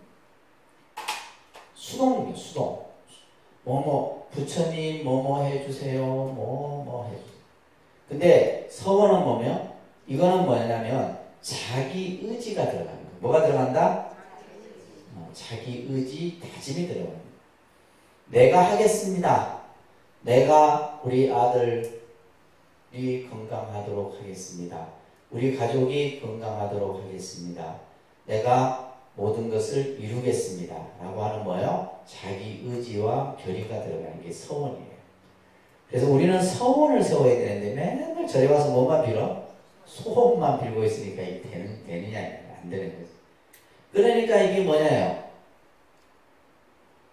수동이에요, 수동. 부처님 뭐뭐 해주세요, 뭐뭐 해주세요. 근데 서원은 뭐면, 이거는 뭐냐면, 자기 의지가 들어가는 거예요. 뭐가 들어간다? 자기 의지, 다짐이 들어가는 거예요. 내가 하겠습니다. 내가 우리 아들이 건강하도록 하겠습니다. 우리 가족이 건강하도록 하겠습니다. 내가 모든 것을 이루겠습니다. 라고 하는 뭐예요? 자기 의지와 결의가 들어가는 게 서원이에요. 그래서 우리는 서원을 세워야 되는데 맨날 절에 와서 뭐만 빌어? 소원만 빌고 있으니까 이게 되느냐? 안 되는 거죠. 그러니까 이게 뭐냐요?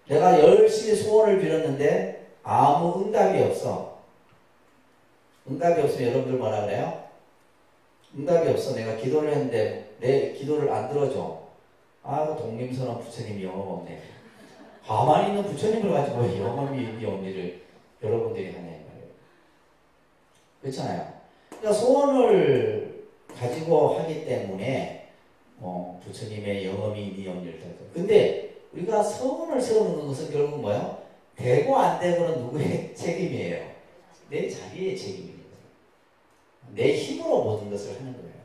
내가 열심히 소원을 빌었는데 아무 응답이 없어. 응답이 없으면 여러분들 뭐라 그래요? 응답이 없어. 내가 기도를 했는데 내 기도를 안 들어줘. 아이고 독림선언 부처님이 영험 없네. 가만히 있는 부처님을 가지고 영험이 없니를 여러분들이 하냐 이 말이에요. 그렇잖아요. 그러니까 소원을 가지고 하기 때문에 부처님의 영험이 있니 없니를 따져. 근데 우리가 소원을 세우는 것은 결국 뭐예요? 되고 안 되고는 누구의 책임이에요? 내 자기의 책임입니다. 내 힘으로 모든 것을 하는 거예요.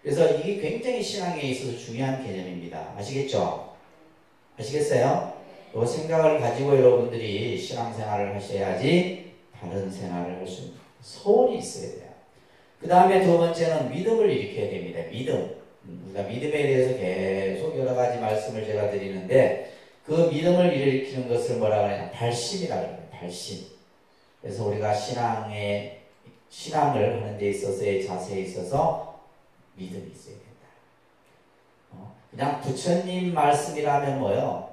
그래서 이게 굉장히 신앙에 있어서 중요한 개념입니다. 아시겠죠? 아시겠어요? 이 생각을 가지고 여러분들이 신앙생활을 하셔야지 바른 생활을 할 수 있는 소원이 있어야 돼요. 그 다음에 두 번째는 믿음을 일으켜야 됩니다. 믿음. 우리가 믿음에 대해서 계속 여러 가지 말씀을 제가 드리는데 그 믿음을 일으키는 것을 뭐라 그러냐? 발심이라고 해요. 발심. 그래서 우리가 신앙을 하는 데 있어서의 자세에 있어서 믿음이 있어야 된다. 그냥 부처님 말씀이라면 뭐요?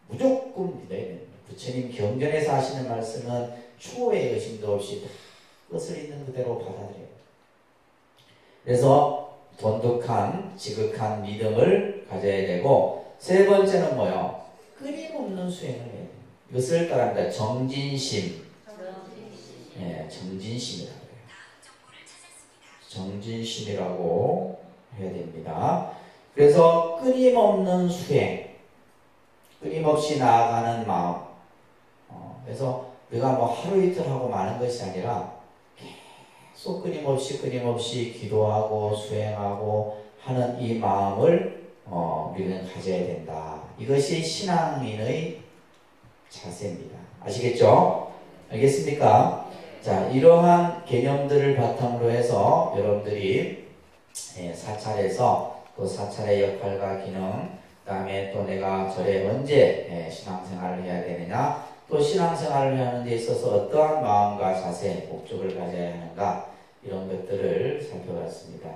무조건 믿어야 됩니다. 부처님 경전에서 하시는 말씀은 추호의 의심도 없이 다 것을 있는 그대로 받아들여요. 그래서 돈독한 지극한 믿음을 가져야 되고 세 번째는 뭐요? 끊임없는 수행을 해야 돼요. 이것을 따라합니다. 정진심. 네, 정진심이라고 해요. 정진심이라고 해야 됩니다. 그래서 끊임없는 수행, 끊임없이 나아가는 마음. 그래서 우리가 뭐 하루 이틀 하고 마는 것이 아니라 계속 끊임없이 기도하고 수행하고 하는 이 마음을 우리는 가져야 된다. 이것이 신앙인의 자세입니다. 아시겠죠? 알겠습니까? 자, 이러한 개념들을 바탕으로 해서 여러분들이 사찰에서 또 사찰의 역할과 기능, 그 다음에 또 내가 절에 언제 신앙생활을 해야 되느냐, 또 신앙생활을 하는 데 있어서 어떠한 마음과 자세, 목적을 가져야 하는가, 이런 것들을 살펴봤습니다.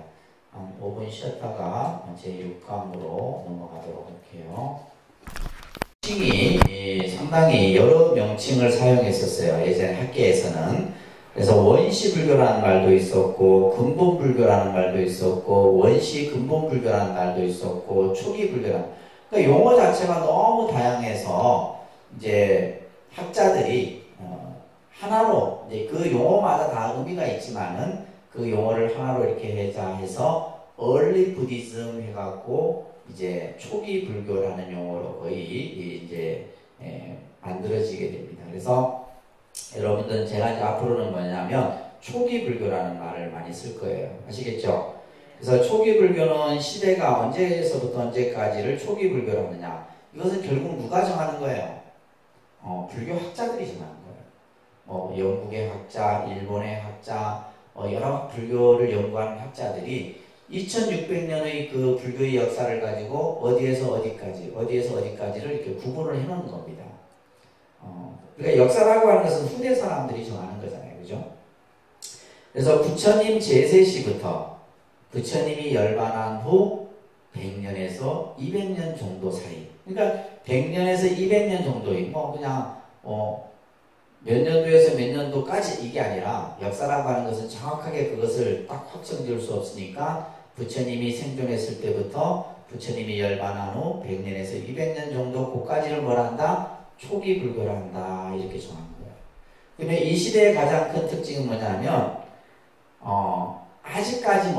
한 5분 쉬었다가 제6강으로 넘어가도록 할게요. 명칭이 상당히 여러 명칭을 사용했었어요. 예전에 학계에서는. 그래서 원시불교라는 말도 있었고 근본불교라는 말도 있었고 원시근본불교라는 말도 있었고 초기불교라는, 그러니까 용어 자체가 너무 다양해서 이제 학자들이 하나로 이제 그 용어마다 다 의미가 있지만은 그 용어를 하나로 이렇게 해서 얼리 부디즘 해갖고 이제 초기 불교라는 용어로 거의 이제 만들어지게 됩니다. 그래서 여러분들은 제가 이제 앞으로는 뭐냐면 초기 불교라는 말을 많이 쓸 거예요. 아시겠죠? 그래서 초기 불교는 시대가 언제에서부터 언제까지를 초기 불교로 하느냐? 이것은 결국 누가 정하는 거예요? 불교 학자들이 정하는 거예요. 뭐 영국의 학자, 일본의 학자, 여러 불교를 연구하는 학자들이 2600년의 그 불교의 역사를 가지고 어디에서 어디까지를 이렇게 구분을 해놓은 겁니다. 그러니까 역사라고 하는 것은 후대 사람들이 정하는 거잖아요. 그죠? 그래서 부처님 제세시부터 부처님이 열반한 후 100년에서 200년 정도 사이. 그러니까 100년에서 200년 정도의 그냥 몇 년도에서 몇 년도까지 이게 아니라 역사라고 하는 것은 정확하게 그것을 딱 확정지을 수 없으니까 부처님이 생존했을 때부터 부처님이 열반한 후 100년에서 200년 정도 그까지를 뭐라 한다? 초기 불교를 한다. 이렇게 정한 거예요. 그러면 이 시대의 가장 큰 특징은 뭐냐면 아직까지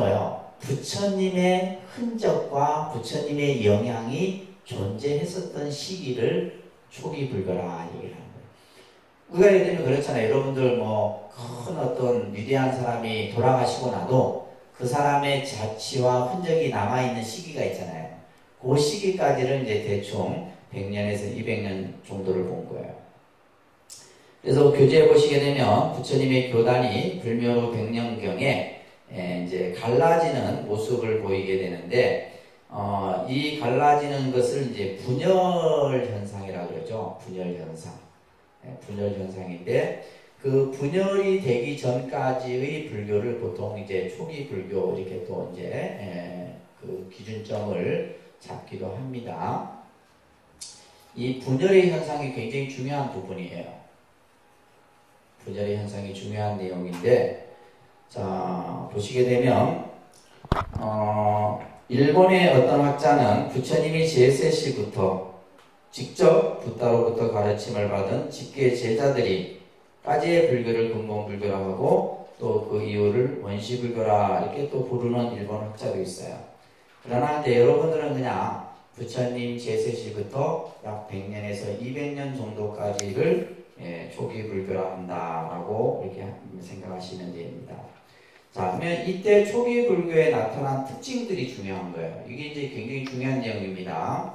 부처님의 흔적과 부처님의 영향이 존재했었던 시기를 초기 불교라 얘기를 하는 거예요. 우리가 예를 들면 그렇잖아요. 여러분들 큰 어떤 위대한 사람이 돌아가시고 나도 그 사람의 자취와 흔적이 남아있는 시기가 있잖아요. 그 시기까지를 이제 대충 100년에서 200년 정도를 본 거예요. 그래서 교재에 보시게 되면 부처님의 교단이 불묘 100년경에 이제 갈라지는 모습을 보이게 되는데, 이 갈라지는 것을 이제 분열 현상이라고 그러죠. 분열 현상. 분열 현상인데, 그 분열이 되기 전까지의 불교를 보통 이제 초기 불교 이렇게 또 이제 그 기준점을 잡기도 합니다. 이 분열의 현상이 굉장히 중요한 부분이에요. 분열의 현상이 중요한 내용인데, 자, 보시게 되면, 일본의 어떤 학자는 부처님이 제세 시부터 직접 붓다로부터 가르침을 받은 직계 제자들이 까지의 불교를 근본불교라 하고 또 그 이유를 원시불교라 이렇게 또 부르는 일본 학자도 있어요. 그러나 이제 여러분들은 그냥 부처님 제세 시부터 약 100년에서 200년 정도까지를 초기 불교라 한다라고 이렇게 생각하시면 됩니다. 자, 그러면 이때 초기 불교에 나타난 특징들이 중요한 거예요. 이게 이제 굉장히 중요한 내용입니다.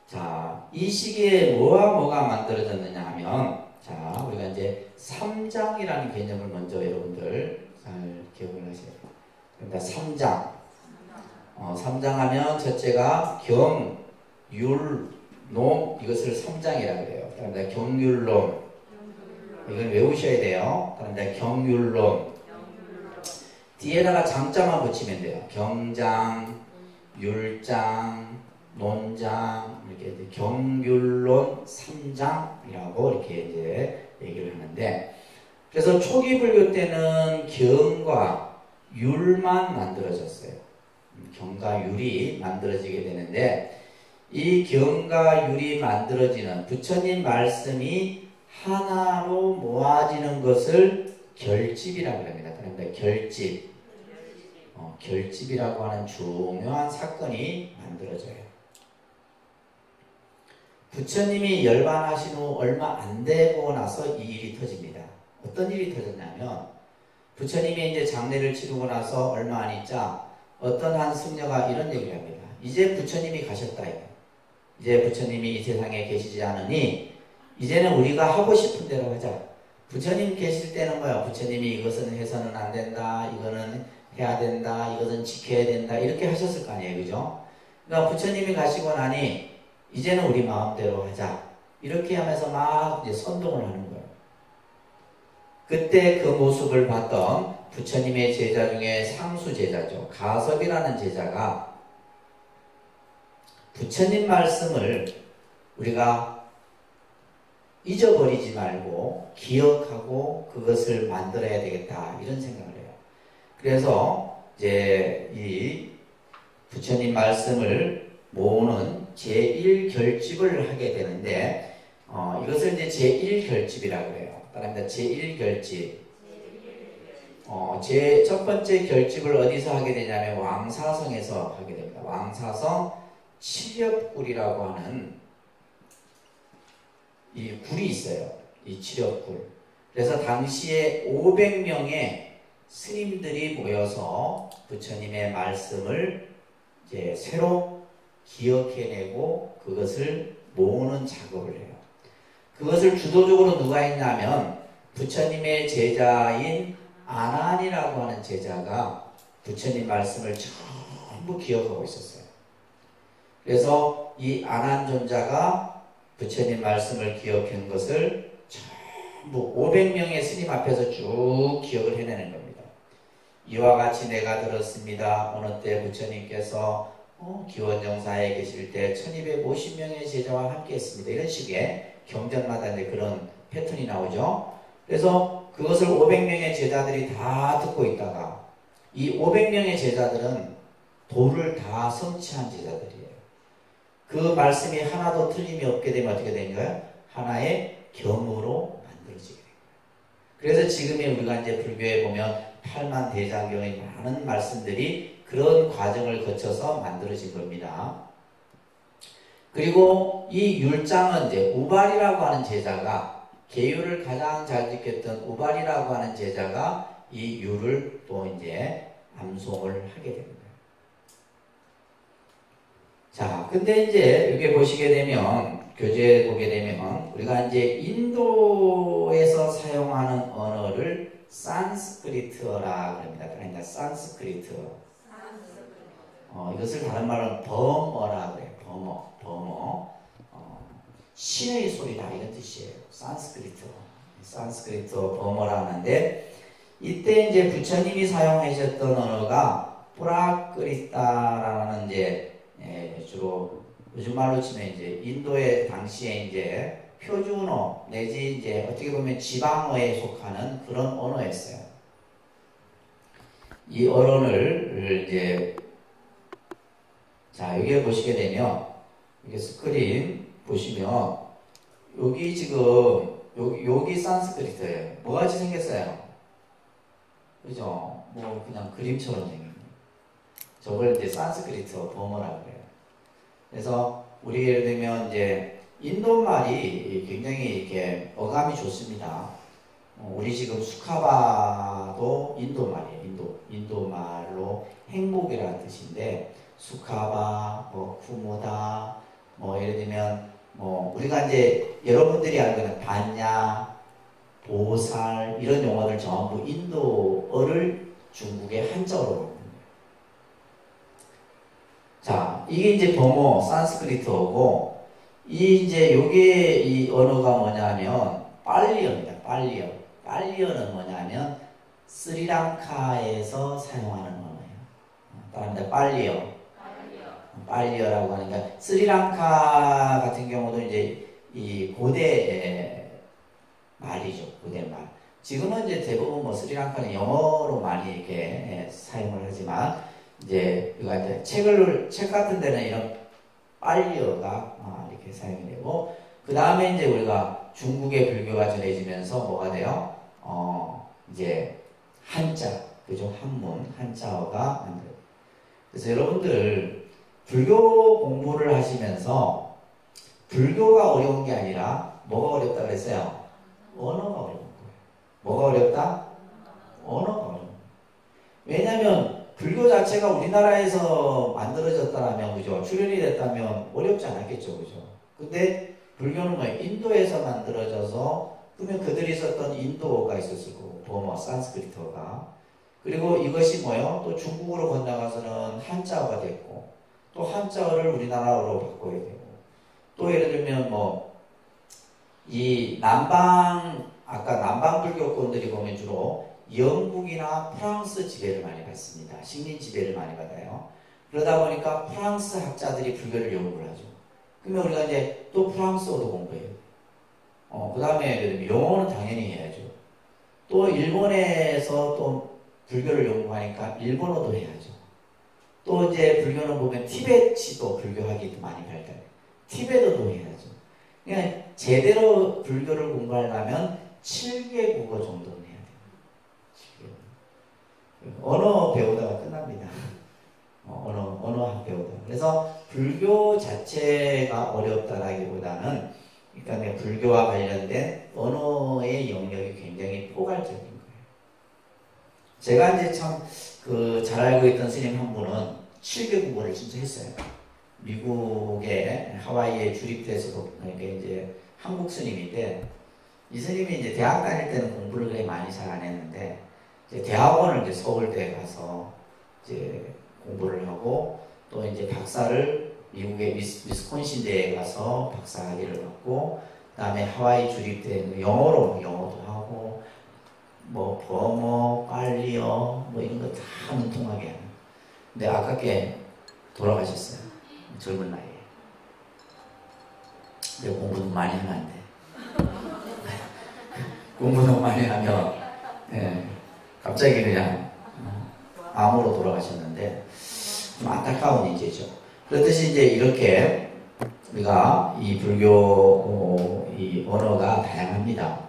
자, 이 시기에 뭐가 만들어졌느냐 하면, 자, 우리가 이제 삼장이라는 개념을 먼저 여러분들 잘 기억을 하세요. 그러니까 삼장. 삼장하면 첫째가 경, 율, 논, 이것을 삼장이라고 그래요. 그다음에 경율론. 이건 외우셔야 돼요. 그다음에 경율론. 뒤에다가 장자만 붙이면 돼요. 경장, 율장, 논장, 이렇게 경율론 삼장이라고 이렇게 이제 얘기를 하는데, 그래서 초기 불교 때는 경과 율만 만들어졌어요. 경과 율이 만들어지게 되는데, 이 경과 율이 만들어지는 부처님 말씀이 하나로 모아지는 것을 결집이라고 합니다. 그런데 결집. 결집이라고 하는 중요한 사건이 만들어져요. 부처님이 열반하신 후 얼마 안 되고 나서 이 일이 터집니다. 어떤 일이 터졌냐면, 부처님이 이제 장례를 치르고 나서 얼마 안 있자 어떤 한 승려가 이런 얘기를 합니다. 이제 부처님이 가셨다. 이제 부처님이 이 세상에 계시지 않으니 이제는 우리가 하고 싶은 대로 하자. 부처님 계실 때는 뭐야? 부처님이 이것은 해서는 안 된다. 이거는 해야 된다. 이것은 지켜야 된다. 이렇게 하셨을 거 아니에요. 그죠? 그러니까 부처님이 가시고 나니 이제는 우리 마음대로 하자. 이렇게 하면서 막 이제 선동을 하는 거예요. 그때 그 모습을 봤던 부처님의 제자 중에 상수 제자죠. 가섭이라는 제자가 부처님 말씀을 우리가 잊어버리지 말고 기억하고 그것을 만들어야 되겠다. 이런 생각을 해요. 그래서 이제 이 부처님 말씀을 모으는 제1결집을 하게 되는데, 이것을 이제 제1결집이라고 해요. 따라합니다. 제1결집. 제 첫 번째 결집을 어디서 하게 되냐면 왕사성에서 하게 됩니다. 왕사성 칠렵굴이라고 하는 이 굴이 있어요. 이 칠렵굴. 그래서 당시에 500명의 스님들이 모여서 부처님의 말씀을 이제 새로 기억해내고 그것을 모으는 작업을 해요. 그것을 주도적으로 누가 했냐면 부처님의 제자인 아난이라고 하는 제자가 부처님 말씀을 전부 기억하고 있었어요. 그래서 이 아난 존자가 부처님 말씀을 기억한 것을 전부 500명의 스님 앞에서 쭉 기억을 해내는 겁니다. 이와 같이 내가 들었습니다. 어느 때 부처님께서 기원정사에 계실 때 1250명의 제자와 함께 했습니다. 이런 식의 경전마다 이제 그런 패턴이 나오죠. 그래서 그것을 500명의 제자들이 다 듣고 있다가 이 500명의 제자들은 도를 다 성취한 제자들이에요. 그 말씀이 하나도 틀림이 없게 되면 어떻게 되는가요? 하나의 경으로 만들어지게 됩니다. 그래서 지금의 우리가 이제 불교에 보면 8만 대장경의 많은 말씀들이 그런 과정을 거쳐서 만들어진 겁니다. 그리고 이 율장은 이제 우발이라고 하는 제자가 계율을 가장 잘 지켰던 우발이라고 하는 제자가 이 율을 또 이제 암송을 하게 됩니다. 자, 근데 이제 여기 보시게 되면 교재에 보게 되면 우리가 이제 인도에서 사용하는 언어를 산스크리트어라 그럽니다. 그러니까 산스크리트. 이것을 다른 말로 범어라 그래요. 범어. 신의 소리다 이런 뜻이에요. 산스크리트어 범어라 하는데 이때 이제 부처님이 사용하셨던 언어가 프라크리타라는 이제 주로 요즘 말로 치면 이제 인도의 당시에 이제 표준어 내지 이제 어떻게 보면 지방어에 속하는 그런 언어였어요. 이 언어를 이제 자 여기에 보시게 되면 이게 스크린 보시면 여기 지금 여기 산스크리트예요. 뭐같이 생겼어요? 그죠? 뭐 그냥 그림처럼 생긴. 저걸 이제 산스크리트 버머라고 해요. 그래서 우리 예를 들면 이제 인도말이 굉장히 이렇게 어감이 좋습니다. 우리 지금 수카바도 인도말이에요. 인도말로 행복이라는 뜻인데 수카바, 뭐 쿠모다, 뭐 예를 들면 뭐 우리가 이제 여러분들이 알고 반야, 보살 이런 용어들 전부 인도어를 중국의 한자어로 부릅니다. 자, 이게 이제 버모 산스크리트어고 이제 요게 이 언어가 뭐냐면 빨리어입니다. 빨리어는 뭐냐면 스리랑카에서 사용하는 언어예요. 따라합니다. 빨리어라고 하니까 스리랑카 같은 경우도 이제 이 고대 말이죠. 고대 말. 지금은 이제 대부분 뭐 스리랑카는 영어로 많이 이렇게 사용을 하지만 이제 우리가 이제 책 같은 데는 이런 빨리어가 이렇게 사용이 되고 그 다음에 이제 우리가 중국의 불교가 전해지면서 뭐가 돼요? 이제 한자, 그죠? 한자어가 만들어요. 그래서 여러분들 불교 공부를 하시면서 불교가 어려운 게 아니라 뭐가 어렵다 그랬어요? 언어가 어려운 거예요. 뭐가 어렵다? 언어가 어려운 거예요. 왜냐하면 불교 자체가 우리나라에서 만들어졌다면, 그죠? 출현이 됐다면 어렵지 않았겠죠, 그죠? 근데 불교는 뭐 인도에서 만들어져서 그러면 그들이 썼던 인도어가 있었을 거고, 버머, 산스크리트어가. 그리고 이것이 뭐요? 또 중국으로 건너가서는 한자어가 됐고, 또 한자어를 우리나라어로 바꿔야 되고, 또 예를 들면 뭐, 이 아까 남방 불교권들이 보면 주로 영국이나 프랑스 지배를 많이 받습니다. 식민 지배를 많이 받아요. 그러다 보니까 프랑스 학자들이 불교를 연구를 하죠. 그러면 우리가 이제 또 프랑스어도 공부해요. 그 다음에 영어는 당연히 해야죠. 또 일본에서 또 불교를 연구하니까 일본어도 해야죠. 또 이제 불교는 보면 티베트도 또 불교학이 많이 발달해요. 티베트도 해야죠. 그러니까 제대로 불교를 공부하려면 7개 국어 정도는 해야 돼요. 언어 배우다가 끝납니다. 언어학 배우다가. 그래서 불교 자체가 어렵다라기보다는 그러니까 불교와 관련된 언어의 영역이 굉장히 포괄적인 거예요. 제가 이제 참 잘 알고 있던 스님 한 분은 7개 국어를 진짜 했어요. 미국의 하와이에 주립돼서도 그러니까 이제 한국 스님인데 이 스님이 이제 대학 다닐 때는 공부를 그렇게 많이 잘 안 했는데 이제 대학원을 이제 서울대에 가서 이제 공부를 하고 또 이제 박사를 미국의 위스콘신대에 가서 박사학위를 받고 그다음에 하와이 주립된 영어도 하고 뭐 버머, 빨리어 뭐 이런 거 다 능통하게 하는. 근데 아깝게 돌아가셨어요. 젊은 나이에. 근데 공부 너무 많이 하면 안 돼. 공부 너무 많이 하면 갑자기 그냥 암으로 돌아가셨는데 좀 안타까운 인재죠. 그렇듯이 이제 이렇게 우리가 이 불교 이 언어가 다양합니다.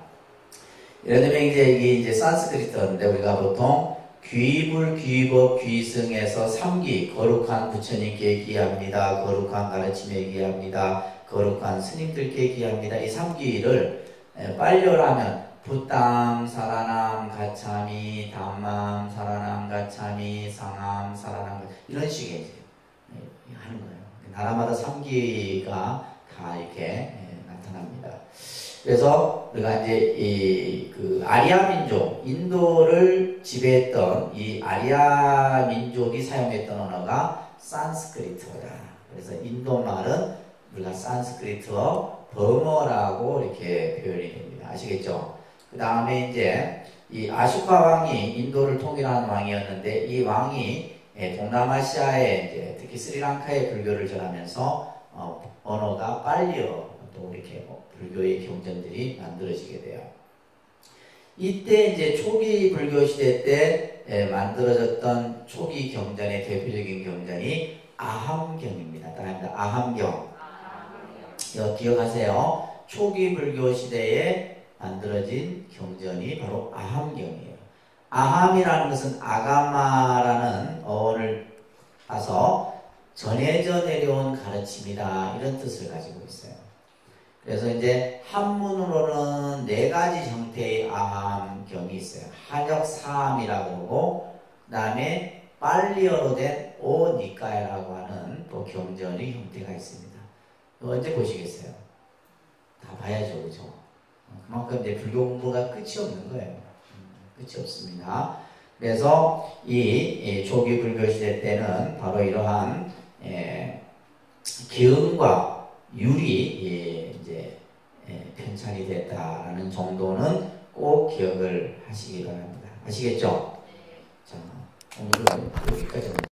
예를 들면 이게 이제 산스크리트어인데 우리가 보통 귀불, 귀법, 귀승에서 3기 거룩한 부처님께 기합니다. 거룩한 가르침에 기합니다. 거룩한 스님들께 기합니다. 이 3기를 빨려라면 부담, 사라남, 가차미, 담맘, 사라남, 가차미, 상암, 사라남 이런 식의 이제 하는 거예요. 나라마다 3기가 다 이렇게 나타납니다. 그래서 우리가 이제 그 아리아 민족, 인도를 지배했던 이 아리아 민족이 사용했던 언어가 산스크리트어다. 그래서 인도 말은 우리가 산스크리트어 버머라고 이렇게 표현이 됩니다. 아시겠죠? 그 다음에 이제 이 아쇼카 왕이 인도를 통일한 왕이었는데 이 왕이 동남아시아에 이제 특히 스리랑카의 불교를 전하면서 언어가 빨리어 또 이렇게 불교의 경전들이 만들어지게 돼요. 이때 이제 초기 불교 시대 때 만들어졌던 초기 경전의 대표적인 경전이 아함경입니다. 따라합니다. 아함경. 이거 기억하세요. 초기 불교 시대에 만들어진 경전이 바로 아함경이에요. 아함이라는 것은 아가마라는 어원을 따서 전해져 내려온 가르침이다, 이런 뜻을 가지고 있어요. 그래서 이제 한문으로는 4가지 형태의 아함경이 있어요. 한역사함이라고 그러고, 그 다음에 빨리어로 된 오니까야라고 하는 또 경전의 형태가 있습니다. 이거 언제 보시겠어요? 다 봐야죠, 그죠? 그만큼 이제 불교 공부가 끝이 없는 거예요. 끝이 없습니다. 그래서 이 초기 불교 시대 때는 바로 이러한 기음과 율이 이제 편찬이 됐다라는 정도는 꼭 기억을 하시기 바랍니다. 아시겠죠? 자, 오늘은 여기까지.